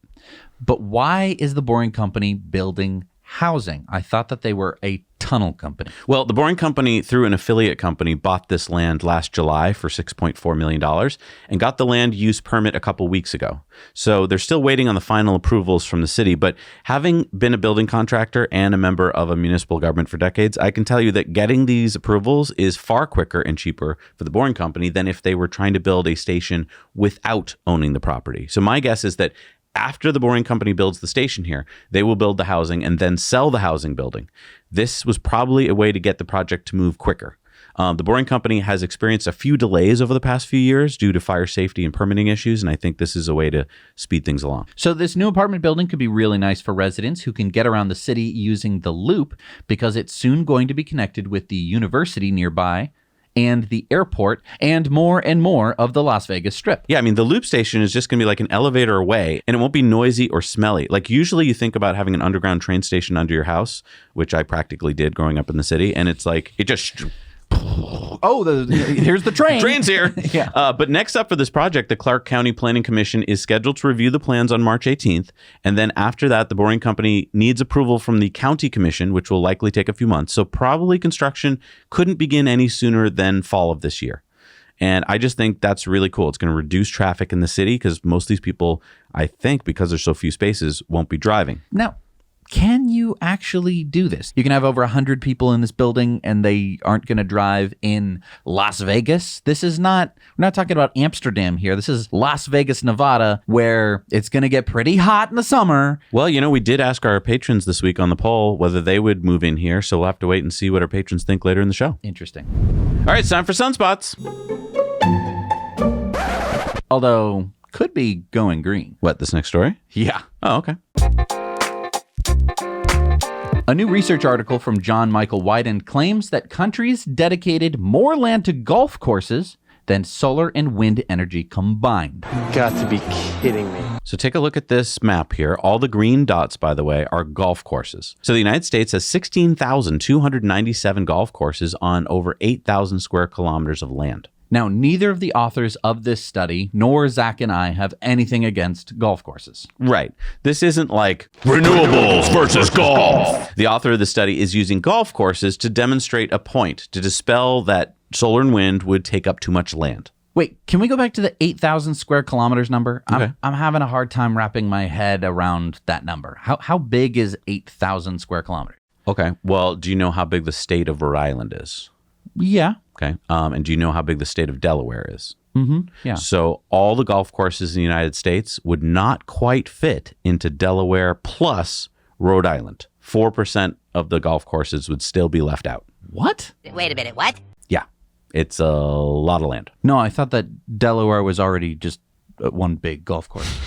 But why is the Boring Company building housing? I thought that they were a tunnel company. Well, the Boring Company, through an affiliate company, bought this land last July for $6.4 million and got the land use permit a couple weeks ago. So they're still waiting on the final approvals from the city. But having been a building contractor and a member of a municipal government for decades, I can tell you that getting these approvals is far quicker and cheaper for the Boring Company than if they were trying to build a station without owning the property. So my guess is that after the Boring Company builds the station here, they will build the housing and then sell the housing building. This was probably a way to get the project to move quicker. The Boring Company has experienced a few delays over the past few years due to fire safety and permitting issues, and I think this is a way to speed things along. So this new apartment building could be really nice for residents who can get around the city using the loop because it's soon going to be connected with the university nearby and the airport, and more of the Las Vegas Strip. Yeah, I mean, the loop station is just going to be like an elevator away, and it won't be noisy or smelly. Like, usually you think about having an underground train station under your house, which I practically did growing up in the city, and it's like, it just... Oh, here's the train. Train's here. Yeah. But next up for this project, the Clark County Planning Commission is scheduled to review the plans on March 18th. And then after that, the Boring Company needs approval from the County Commission, which will likely take a few months. So probably construction couldn't begin any sooner than fall of this year. And I just think that's really cool. It's going to reduce traffic in the city because most of these people, I think, because there's so few spaces, won't be driving. Now, can you actually do this? You can have over 100 people in this building and they aren't going to drive in Las Vegas. This is not, we're not talking about Amsterdam here. This is Las Vegas, Nevada, where it's going to get pretty hot in the summer. Well, you know, we did ask our patrons this week on the poll whether they would move in here. So we'll have to wait and see what our patrons think later in the show. Interesting. All right, it's time for Sunspots. Although, could be going green. What, this next story? Yeah. Oh, okay. A new research article from John Michael Wyden claims that countries dedicated more land to golf courses than solar and wind energy combined. Got to be kidding me. So take a look at this map here. All the green dots, by the way, are golf courses. So the United States has 16,297 golf courses on over 8,000 square kilometers of land. Now, neither of the authors of this study, nor Zach and I, have anything against golf courses. Right. This isn't like renewables versus golf. The author of the study is using golf courses to demonstrate a point, to dispel that solar and wind would take up too much land. Wait, can we go back to the 8,000 square kilometers number? Okay. I'm having a hard time wrapping my head around that number. How big is 8,000 square kilometers? Okay. Well, do you know how big the state of Rhode Island is? Yeah. Okay. And do you know how big the state of Delaware is? Mm-hmm. Yeah. So all the golf courses in the United States would not quite fit into Delaware plus Rhode Island. 4% of the golf courses would still be left out. What? Wait a minute, what? Yeah. It's a lot of land. No, I thought that Delaware was already just one big golf course.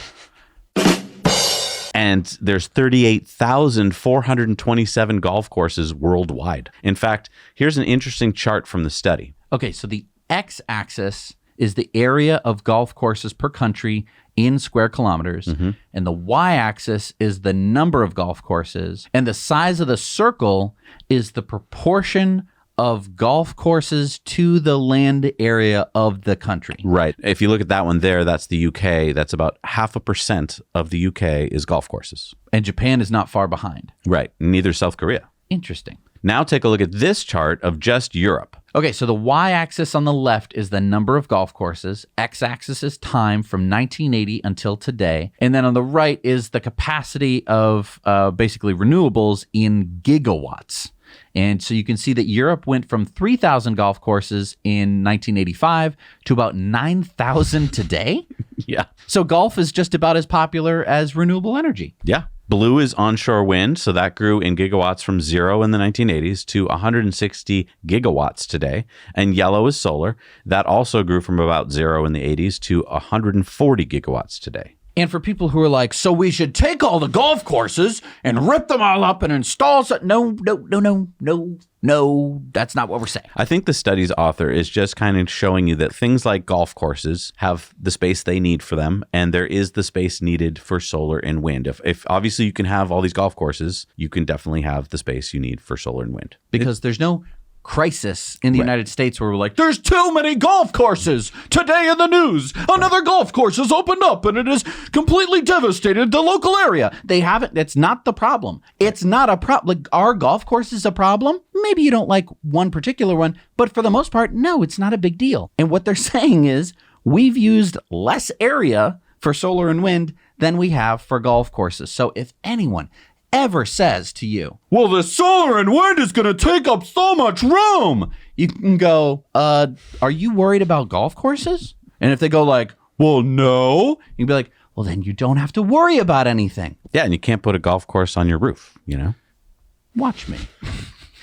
And there's 38,427 golf courses worldwide. In fact, here's an interesting chart from the study. Okay, so the x-axis is the area of golf courses per country in square kilometers, and the y-axis is the number of golf courses, and the size of the circle is the proportion of golf courses to the land area of the country. Right. If you look at that one there, that's the UK. That's about 0.5% of the UK is golf courses. And Japan is not far behind. Right. Neither South Korea. Interesting. Now take a look at this chart of just Europe. Okay, so the y-axis on the left is the number of golf courses. X-axis is time from 1980 until today. And then on the right is the capacity of basically renewables in gigawatts. And so you can see that Europe went from 3,000 golf courses in 1985 to about 9,000 today. Yeah. So golf is just about as popular as renewable energy. Yeah. Blue is onshore wind, so that grew in gigawatts from 0 in the 1980s to 160 gigawatts today. And yellow is solar. That also grew from about 0 in the 80s to 140 gigawatts today. And for people who are like, so we should take all the golf courses and rip them all up and install some... No, that's not what we're saying. I think the study's author is just kind of showing you that things like golf courses have the space they need for them, and there is the space needed for solar and wind. If obviously you can have all these golf courses, you can definitely have the space you need for solar and wind. Because there's no crisis in the United States where we're like, there's too many golf courses. Today in the news, another golf course has opened up and it has completely devastated the local area. They haven't. It's not the problem. It's not a problem. Like, are golf courses a problem? Maybe you don't like one particular one, but for the most part, no, it's not a big deal. And what they're saying is we've used less area for solar and wind than we have for golf courses. So if anyone ever says to you, well, the solar and wind is going to take up so much room, you can go, are you worried about golf courses? And if they go like, well, no, you can be like, well, then you don't have to worry about anything. Yeah, and you can't put a golf course on your roof, you know? Watch me.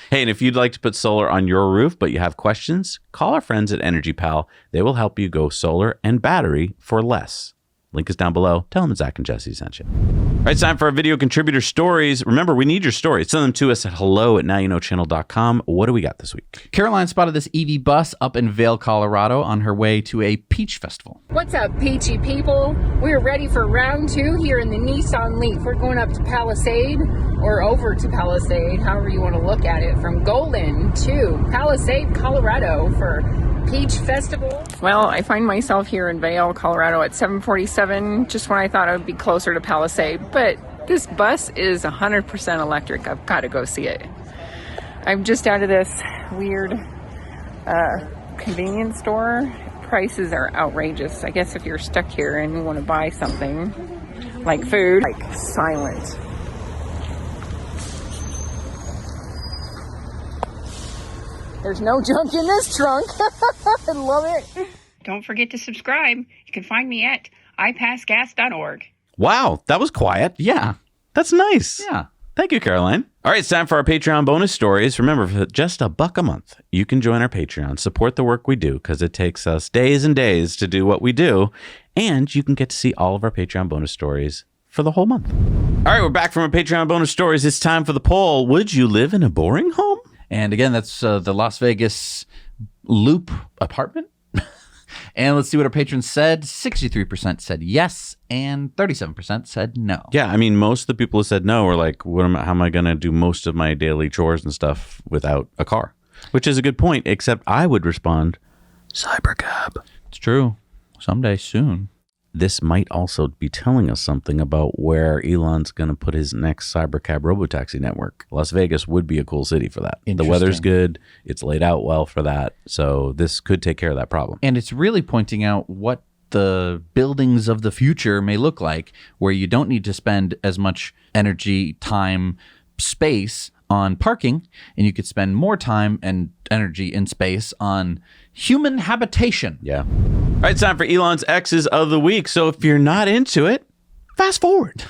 Hey, and if you'd like to put solar on your roof, but you have questions, call our friends at Energy Pal. They will help you go solar and battery for less. Link is down below. Tell them Zach and Jesse sent you. All right, it's time for our video contributor stories. Remember, we need your stories. Send them to us at hello@nowyouknowchannel.com. What do we got this week? Caroline spotted this EV bus up in Vail, Colorado on her way to a peach festival. What's up, peachy people? We're ready for round 2 here in the Nissan Leaf. We're going up to Palisade or over to Palisade, however you want to look at it, from Golden to Palisade, Colorado for Peach Festival. Well, I find myself here in Vail, Colorado at 7:47, just when I thought I would be closer to Palisade. But this bus is 100% electric. I've got to go see it. I'm just out of this weird convenience store. Prices are outrageous. I guess if you're stuck here and you want to buy something like food, like silent. There's no junk in this trunk. I love it. Don't forget to subscribe. You can find me at ipassgas.org. Wow, that was quiet. Yeah. That's nice. Yeah. Thank you, Caroline. All right, it's time for our Patreon bonus stories. Remember, for just $1 a month, you can join our Patreon, support the work we do, because it takes us days and days to do what we do, and you can get to see all of our Patreon bonus stories for the whole month. All right, we're back from our Patreon bonus stories. It's time for the poll. Would you live in a boring home? And again, that's the Las Vegas Loop apartment. And let's see what our patrons said. 63% said yes, and 37% said no. Yeah, I mean, most of the people who said no were like, how am I going to do most of my daily chores and stuff without a car? Which is a good point, except I would respond, Cybercab. It's true. Someday soon. This might also be telling us something about where Elon's going to put his next Cybercab robotaxi network. Las Vegas would be a cool city for that. The weather's good. It's laid out well for that. So this could take care of that problem. And it's really pointing out what the buildings of the future may look like, where you don't need to spend as much energy, time, space on parking, and you could spend more time and energy and space on human habitation. Yeah. All right, it's time for Elon's X's of the week. So if you're not into it, fast forward.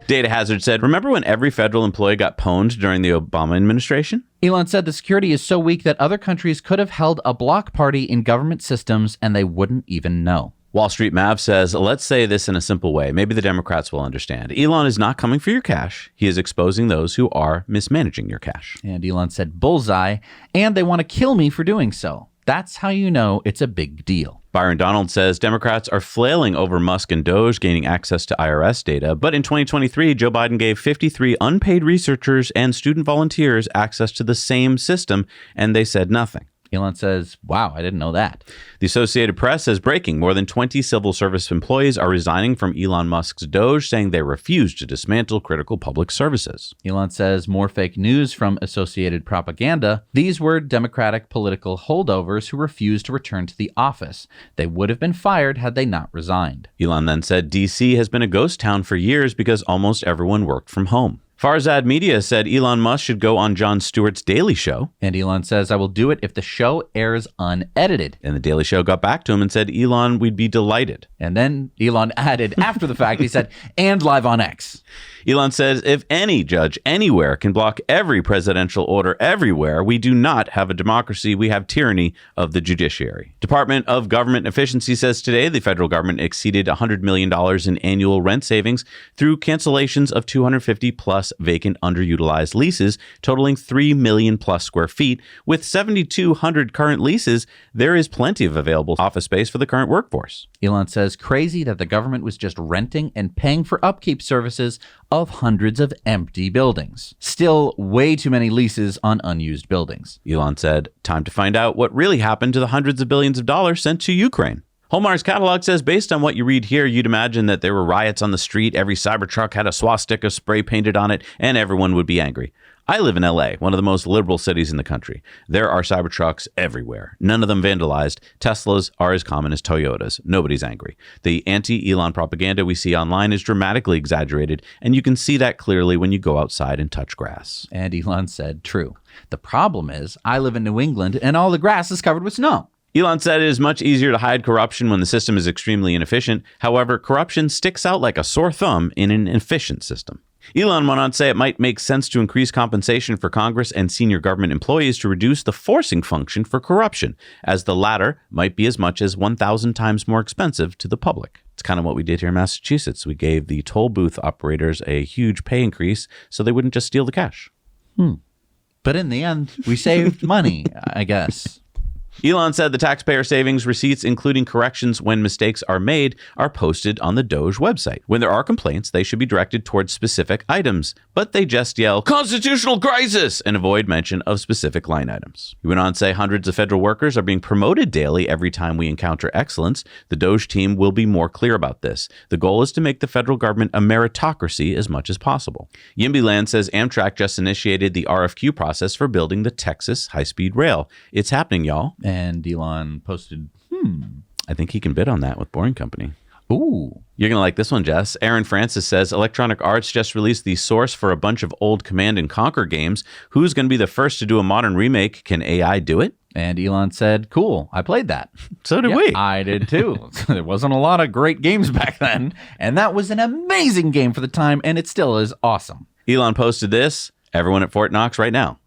Data Hazard said, remember when every federal employee got pwned during the Obama administration? Elon said the security is so weak that other countries could have held a block party in government systems and they wouldn't even know. Wall Street Mav says, let's say this in a simple way. Maybe the Democrats will understand. Elon is not coming for your cash. He is exposing those who are mismanaging your cash. And Elon said, bullseye, and they want to kill me for doing so. That's how you know it's a big deal. Byron Donald says Democrats are flailing over Musk and Doge gaining access to IRS data, but in 2023, Joe Biden gave 53 unpaid researchers and student volunteers access to the same system, and they said nothing. Elon says, wow, I didn't know that. The Associated Press says breaking, more than 20 civil service employees are resigning from Elon Musk's Doge, saying they refuse to dismantle critical public services. Elon says more fake news from Associated Propaganda. These were Democratic political holdovers who refused to return to the office. They would have been fired had they not resigned. Elon then said D.C. has been a ghost town for years because almost everyone worked from home. Farzad Media said Elon Musk should go on Jon Stewart's Daily Show. And Elon says, I will do it if the show airs unedited. And the Daily Show got back to him and said, Elon, we'd be delighted. And then Elon added, after the fact, he said, and live on X. Elon says, if any judge anywhere can block every presidential order everywhere, we do not have a democracy. We have tyranny of the judiciary. Department of Government Efficiency says today the federal government exceeded $100 million in annual rent savings through cancellations of 250 plus vacant underutilized leases, totaling 3 million plus square feet. With 7,200 current leases, there is plenty of available office space for the current workforce. Elon says crazy that the government was just renting and paying for upkeep services of hundreds of empty buildings. Still way too many leases on unused buildings. Elon said, time to find out what really happened to the hundreds of billions of dollars sent to Ukraine. Hallmark's catalog says, based on what you read here, you'd imagine that there were riots on the street, every Cybertruck had a swastika spray painted on it, and everyone would be angry. I live in LA, one of the most liberal cities in the country. There are Cybertrucks everywhere. None of them vandalized. Teslas are as common as Toyotas. Nobody's angry. The anti-Elon propaganda we see online is dramatically exaggerated, and you can see that clearly when you go outside and touch grass. And Elon said, true. The problem is, I live in New England, and all the grass is covered with snow. Elon said it is much easier to hide corruption when the system is extremely inefficient. However, corruption sticks out like a sore thumb in an efficient system. Elon went on to say it might make sense to increase compensation for Congress and senior government employees to reduce the forcing function for corruption, as the latter might be as much as 1,000 times more expensive to the public. It's kind of what we did here in Massachusetts. We gave the toll booth operators a huge pay increase so they wouldn't just steal the cash. But in the end, we saved money, I guess. Elon said the taxpayer savings receipts, including corrections when mistakes are made, are posted on the Doge website. When there are complaints, they should be directed towards specific items, but they just yell, constitutional crisis, and avoid mention of specific line items. He went on to say hundreds of federal workers are being promoted daily every time we encounter excellence. The Doge team will be more clear about this. The goal is to make the federal government a meritocracy as much as possible. Yimby Land says Amtrak just initiated the RFQ process for building the Texas high-speed rail. It's happening, y'all. And Elon posted, I think he can bid on that with Boring Company. Ooh. You're going to like this one, Jess. Aaron Francis says, Electronic Arts just released the source for a bunch of old Command & Conquer games. Who's going to be the first to do a modern remake? Can AI do it? And Elon said, cool, I played that. So did we. I did too. There wasn't a lot of great games back then. And that was an amazing game for the time, and it still is awesome. Elon posted this. Everyone at Fort Knox right now.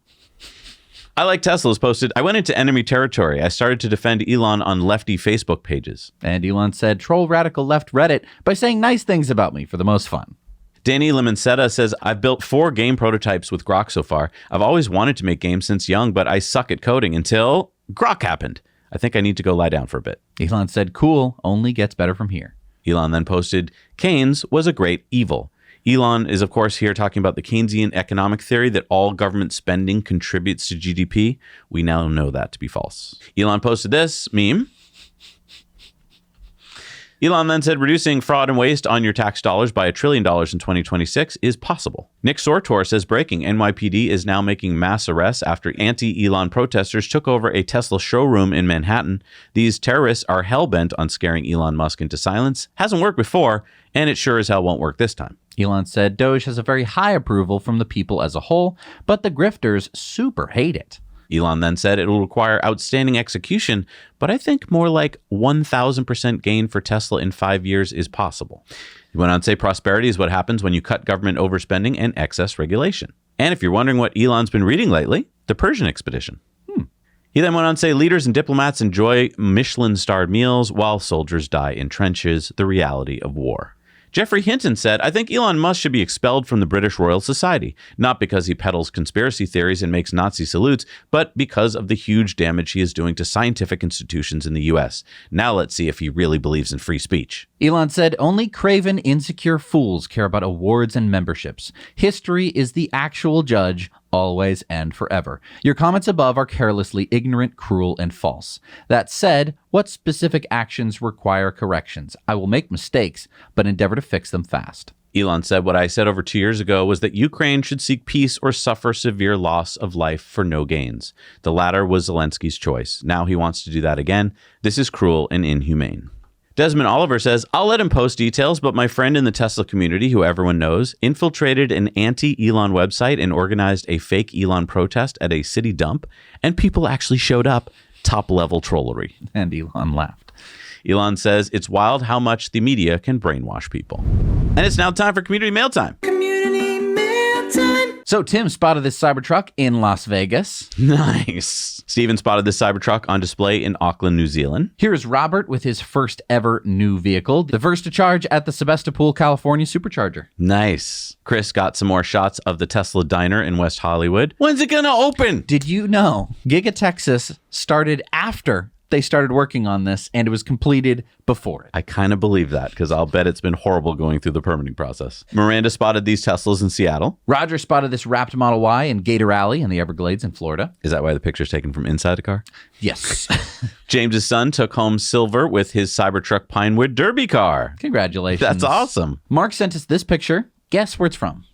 I Like Tesla's posted, I went into enemy territory. I started to defend Elon on lefty Facebook pages. And Elon said, troll radical left Reddit by saying nice things about me for the most fun. Danny Limoncetta says, I've built 4 game prototypes with Grok so far. I've always wanted to make games since young, but I suck at coding until Grok happened. I think I need to go lie down for a bit. Elon said, cool, only gets better from here. Elon then posted, Keynes was a great evil. Elon is, of course, here talking about the Keynesian economic theory that all government spending contributes to GDP. We now know that to be false. Elon posted this meme. Elon then said reducing fraud and waste on your tax dollars by $1 trillion in 2026 is possible. Nick Sortor says breaking, NYPD is now making mass arrests after anti-Elon protesters took over a Tesla showroom in Manhattan. These terrorists are hell-bent on scaring Elon Musk into silence. Hasn't worked before, and it sure as hell won't work this time. Elon said Doge has a very high approval from the people as a whole, but the grifters super hate it. Elon then said it will require outstanding execution, but I think more like 1,000% gain for Tesla in 5 years is possible. He went on to say prosperity is what happens when you cut government overspending and excess regulation. And if you're wondering what Elon's been reading lately, the Persian expedition. He then went on to say, leaders and diplomats enjoy Michelin-starred meals while soldiers die in trenches, the reality of war. Geoffrey Hinton said, I think Elon Musk should be expelled from the British Royal Society, not because he peddles conspiracy theories and makes Nazi salutes, but because of the huge damage he is doing to scientific institutions in the US. Now let's see if he really believes in free speech. Elon said, only craven, insecure fools care about awards and memberships. History is the actual judge, always and forever. Your comments above are carelessly ignorant, cruel, and false. That said, what specific actions require corrections? I will make mistakes, but endeavor to fix them fast. Elon said, what I said over 2 years ago was that Ukraine should seek peace or suffer severe loss of life for no gains. The latter was Zelensky's choice. Now he wants to do that again. This is cruel and inhumane. Desmond Oliver says, I'll let him post details, but my friend in the Tesla community, who everyone knows, infiltrated an anti-Elon website and organized a fake Elon protest at a city dump, and people actually showed up. Top-level trollery. And Elon laughed. Elon says, it's wild how much the media can brainwash people. And it's now time for Community Mail Time. So Tim spotted this Cybertruck in Las Vegas. Nice. Steven spotted this Cybertruck on display in Auckland, New Zealand. Here is Robert with his first ever new vehicle, the first to charge at the Sebastopol, California Supercharger. Nice. Chris got some more shots of the Tesla diner in West Hollywood. When's it gonna open? Did you know Giga Texas started after they started working on this, and it was completed before it? I kind of believe that, because I'll bet it's been horrible going through the permitting process. Miranda spotted these Teslas in Seattle. Roger spotted this wrapped Model Y in Gator Alley in the Everglades in Florida. Is that why the picture's taken from inside the car? Yes. James's son took home silver with his Cybertruck Pinewood Derby car. Congratulations. That's awesome. Mark sent us this picture. Guess where it's from?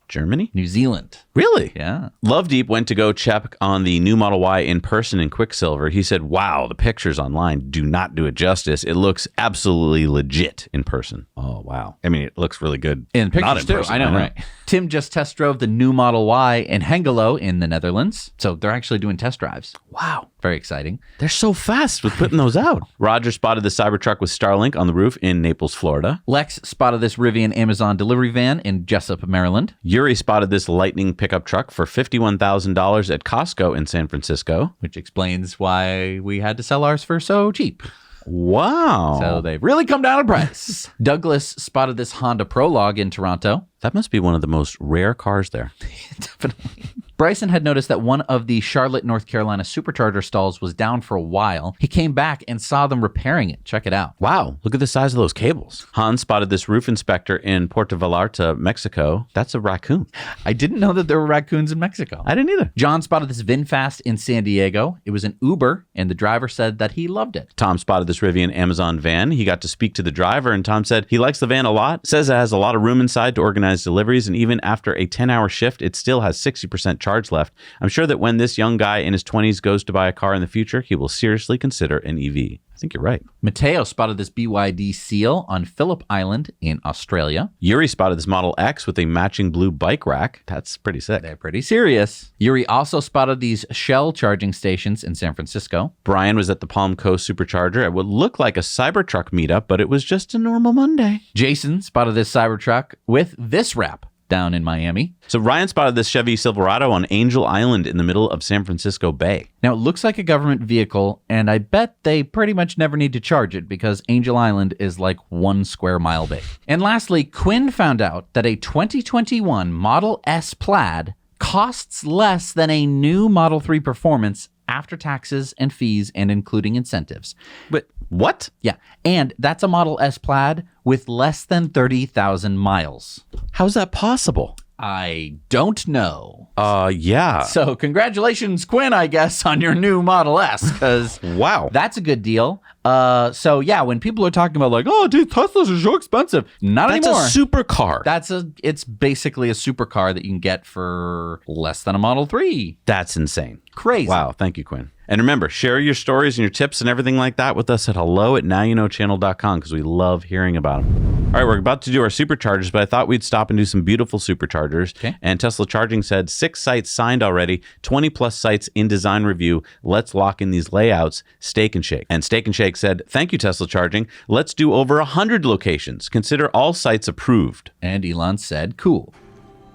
Germany? New Zealand. Really? Yeah. Love Deep went to go check on the new Model Y in person in Quicksilver. He said, wow, the pictures online do not do it justice. It looks absolutely legit in person. Oh, wow. I mean, it looks really good. In pictures not in too. person. I know, right? Tim just test drove the new Model Y in Hengelo in the Netherlands. So they're actually doing test drives. Wow. Very exciting. They're so fast with putting those out. Roger spotted the Cybertruck with Starlink on the roof in Naples, Florida. Lex spotted this Rivian Amazon delivery van in Jessup, Maryland. Yuri spotted this Lightning pickup truck for $51,000 at Costco in San Francisco. Which explains why we had to sell ours for so cheap. Wow. So they've really come down in price. Douglas spotted this Honda Prologue in Toronto. That must be one of the most rare cars there. Definitely. Bryson had noticed that one of the Charlotte, North Carolina Supercharger stalls was down for a while. He came back and saw them repairing it. Check it out. Wow, look at the size of those cables. Hans spotted this roof inspector in Puerto Vallarta, Mexico. That's a raccoon. I didn't know that there were raccoons in Mexico. I didn't either. John spotted this VinFast in San Diego. It was an Uber, and the driver said that he loved it. Tom spotted this Rivian Amazon van. He got to speak to the driver, and Tom said he likes the van a lot, says it has a lot of room inside to organize deliveries, and even after a 10-hour shift, it still has 60% charge left. I'm sure that when this young guy in his 20s goes to buy a car in the future, he will seriously consider an EV. I think you're right. Mateo spotted this BYD Seal on Phillip Island in Australia. Yuri spotted this Model X with a matching blue bike rack. That's pretty sick. They're pretty serious. Yuri also spotted these Shell charging stations in San Francisco. Brian was at the Palm Coast Supercharger at what looked like a Cybertruck meetup, but it was just a normal Monday. Jason spotted this Cybertruck with this wrap down in Miami. So Ryan spotted this Chevy Silverado on Angel Island in the middle of San Francisco Bay. Now, it looks like a government vehicle, and I bet they pretty much never need to charge it because Angel Island is like 1 square mile big. And lastly, Quinn found out that a 2021 Model S Plaid costs less than a new Model 3 Performance after taxes and fees and including incentives. But what? Yeah, and that's a Model S Plaid with less than 30,000 miles. How's that possible? I don't know. Yeah. So congratulations, Quinn, I guess, on your new Model S, because wow, that's a good deal. So yeah, when people are talking about like, oh, dude, Teslas are so expensive, not anymore. That's a supercar. It's basically a supercar that you can get for less than a Model 3. That's insane. Crazy. Wow, thank you, Quinn. And remember, share your stories and your tips and everything like that with us at hello@nowyouknowchannel.com because we love hearing about them. All right, we're about to do our superchargers, but I thought we'd stop and do some beautiful superchargers. Okay. And Tesla Charging said 6 sites signed already, 20 plus sites in design review. Let's lock in these layouts. Steak and Shake. And Steak and Shake said, thank you, Tesla Charging. Let's do over 100 locations. Consider all sites approved. And Elon said, cool.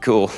Cool.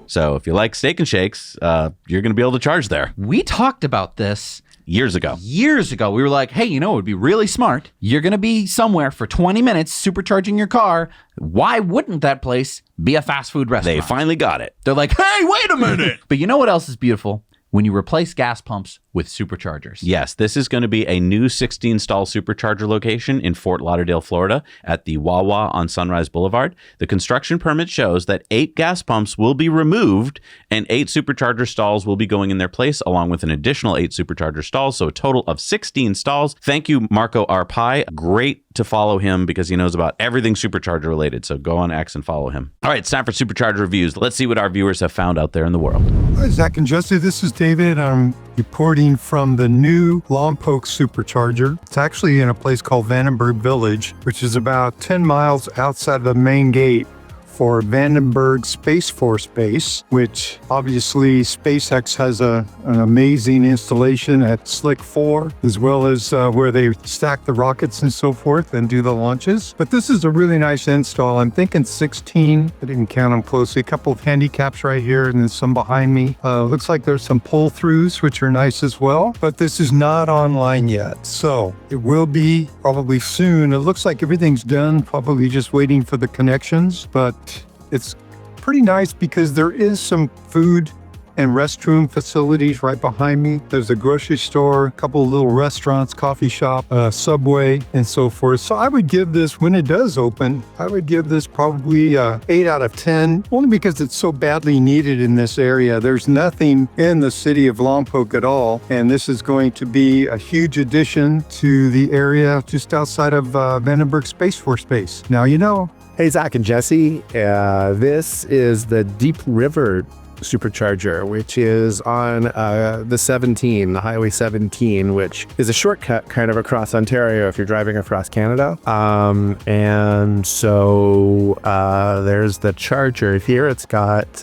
So if you like Steak and Shakes, you're going to be able to charge there. We talked about this Years ago. We were like, hey, you know, it would be really smart. You're going to be somewhere for 20 minutes supercharging your car. Why wouldn't that place be a fast food restaurant? They finally got it. They're like, hey, wait a minute. But you know what else is beautiful? When you replace gas pumps with superchargers. Yes, this is going to be a new 16-stall supercharger location in Fort Lauderdale, Florida, at the Wawa on Sunrise Boulevard. The construction permit shows that 8 gas pumps will be removed and 8 supercharger stalls will be going in their place, along with an additional 8 supercharger stalls, so a total of 16 stalls. Thank you, Marco Arpai. Great to follow him because he knows about everything supercharger related, so go on X and follow him. All right, it's time for supercharger reviews. Let's see what our viewers have found out there in the world. Hi, Zach and Jesse. This is David. I'm reporting from the new Lompoc Supercharger. It's actually in a place called Vandenberg Village, which is about 10 miles outside the main gate for Vandenberg Space Force Base, which obviously SpaceX has an amazing installation at Slick 4, as well as where they stack the rockets and so forth and do the launches. But this is a really nice install. I'm thinking 16. I didn't count them closely. A couple of handicaps right here and then some behind me. Looks like there's some pull-throughs, which are nice as well. But this is not online yet, so it will be probably soon. It looks like everything's done, probably just waiting for the connections, but it's pretty nice because there is some food and restroom facilities right behind me. There's a grocery store, a couple of little restaurants, coffee shop, Subway, and so forth. So I would give this, when it does open, I would give this probably 8 out of 10, only because it's so badly needed in this area. There's nothing in the city of Lompoc at all, and this is going to be a huge addition to the area just outside of Vandenberg Space Force Base. Now you know. Hey, Zach and Jesse. This is the Deep River Supercharger, which is on the Highway 17, which is a shortcut kind of across Ontario if you're driving across Canada. And so there's the charger here. It's got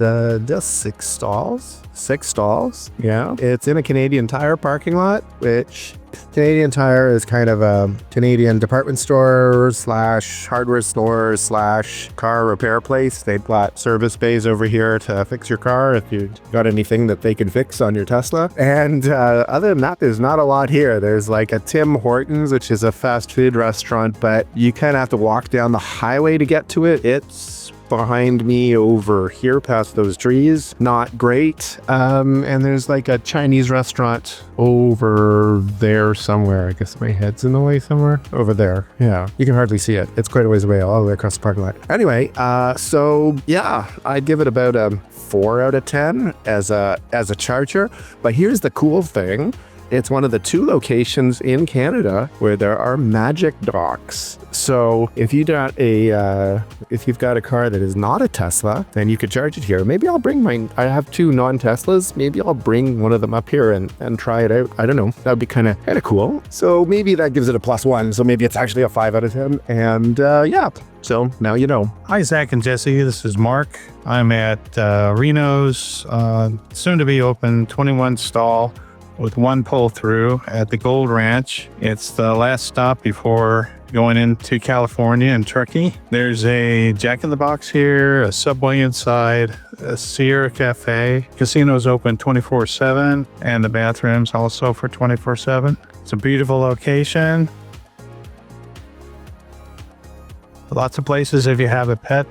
just 6 stalls. 6 stalls, yeah. It's in a Canadian Tire parking lot, which Canadian Tire is kind of a Canadian department store / hardware store / car repair place. They've got service bays over here to fix your car if you got anything that they can fix on your Tesla. And other than that, there's not a lot here. There's like a Tim Hortons, which is a fast food restaurant, but you kind of have to walk down the highway to get to it. It's behind me over here past those trees. Not great. And there's like a Chinese restaurant over there somewhere. I guess my head's in the way somewhere. Over there. Yeah. You can hardly see it. It's quite a ways away, all the way across the parking lot. Anyway, so yeah, I'd give it about a 4 out of 10 as a charger. But here's the cool thing. It's one of the 2 locations in Canada where there are magic docks. So if you've got a car that is not a Tesla, then you could charge it here. Maybe I'll bring mine. I have 2 non-Teslas. Maybe I'll bring one of them up here and try it out. I don't know. That would be kind of cool. So maybe that gives it a +1. So maybe it's actually a 5 out of 10. And yeah. So now you know. Hi, Zach and Jesse. This is Mark. I'm at Reno's soon to be open 21 stall with 1 pull through at the Gold Ranch. It's the last stop before going into California and Turkey. There's a Jack in the Box here, a Subway inside, a Sierra Cafe. Casino's open 24/7 and the bathrooms also for 24/7. It's a beautiful location. Lots of places if you have a pet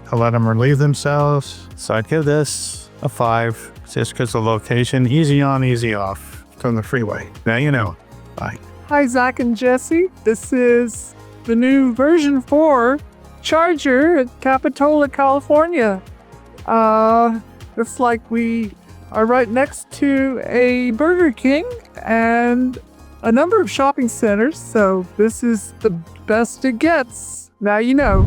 to let them relieve themselves. So I'd give this a 5 just because of the location. Easy on, easy off from the freeway. Now you know. Bye. Hi, Zach and Jesse. This is the new version 4 charger at Capitola, California. It's like we are right next to a Burger King and a number of shopping centers, so this is the best it gets. Now you know.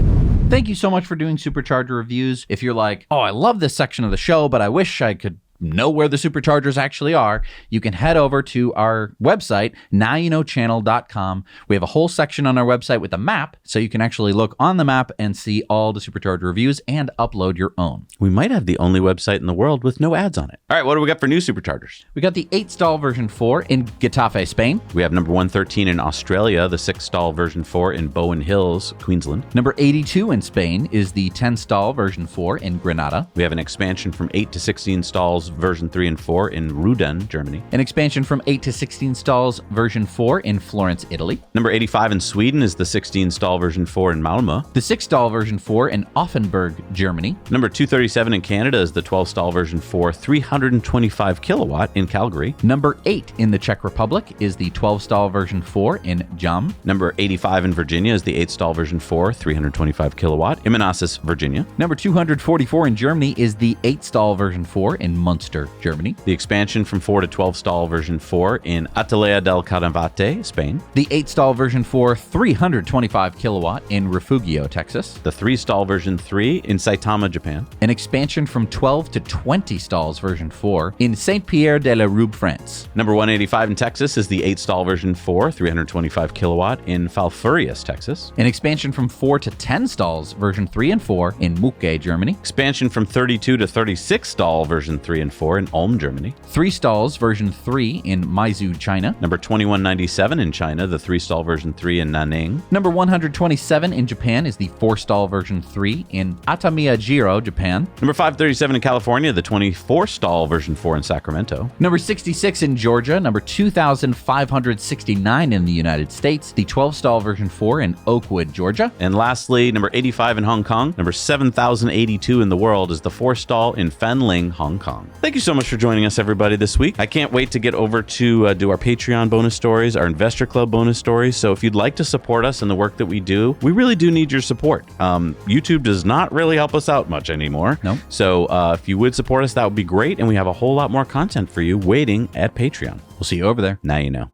Thank you so much for doing Supercharger reviews. If you're like, oh, I love this section of the show, but I wish I could know where the superchargers actually are, you can head over to our website, nowyouknowchannel.com. We have a whole section on our website with a map, so you can actually look on the map and see all the supercharger reviews and upload your own. We might have the only website in the world with no ads on it. All right, what do we got for new superchargers? We got the 8-stall version 4 in Getafe, Spain. We have number 113 in Australia, the 6-stall version 4 in Bowen Hills, Queensland. Number 82 in Spain is the 10-stall version 4 in Granada. We have an expansion from 8 to 16 stalls version 3 and 4 in Ruden, Germany. An expansion from 8 to 16 stalls version 4 in Florence, Italy. Number 85 in Sweden is the 16-stall version 4 in Malmö. The 6-stall version 4 in Offenburg, Germany. Number 237 in Canada is the 12-stall version 4, 325 kilowatt in Calgary. Number 8 in the Czech Republic is the 12-stall version 4 in Jam. Number 85 in Virginia is the 8-stall version 4, 325 kilowatt in Manassas, Virginia. Number 244 in Germany is the 8-stall version 4 in Munster, Germany. The expansion from 4 to 12-stall version 4 in Atalaya del Carnavate, Spain. The 8-stall version 4, 325 kilowatt in Refugio, Texas. The 3-stall version 3 in Saitama, Japan. An expansion from 12 to 20 stalls version 4 in Saint-Pierre de la Roube, France. Number 185 in Texas is the 8-stall version 4, 325 kilowatt in Falfurrias, Texas. An expansion from 4 to 10 stalls version 3 and 4 in Muke, Germany. Expansion from 32 to 36 stall version 3 and 4 in Ulm, Germany. 3 stalls version 3 in Maizhou, China. Number 2197 in China, the 3-stall version 3 in Nanning. Number 127 in Japan is the 4-stall version 3 in Atamiyajiro, Japan. Number 537 in California, the 24-stall version 4 in Sacramento. Number 66 in Georgia. Number 2569 in the United States, the 12-stall version 4 in Oakwood, Georgia. And lastly, number 85 in Hong Kong. Number 7082 in the world is the 4-stall in Fanling, Hong Kong. Thank you so much for joining us, everybody, this week. I can't wait to get over to do our Patreon bonus stories, our Investor Club bonus stories. So if you'd like to support us in the work that we do, we really do need your support. YouTube does not really help us out much anymore. No. So if you would support us, that would be great. And we have a whole lot more content for you waiting at Patreon. We'll see you over there. Now you know.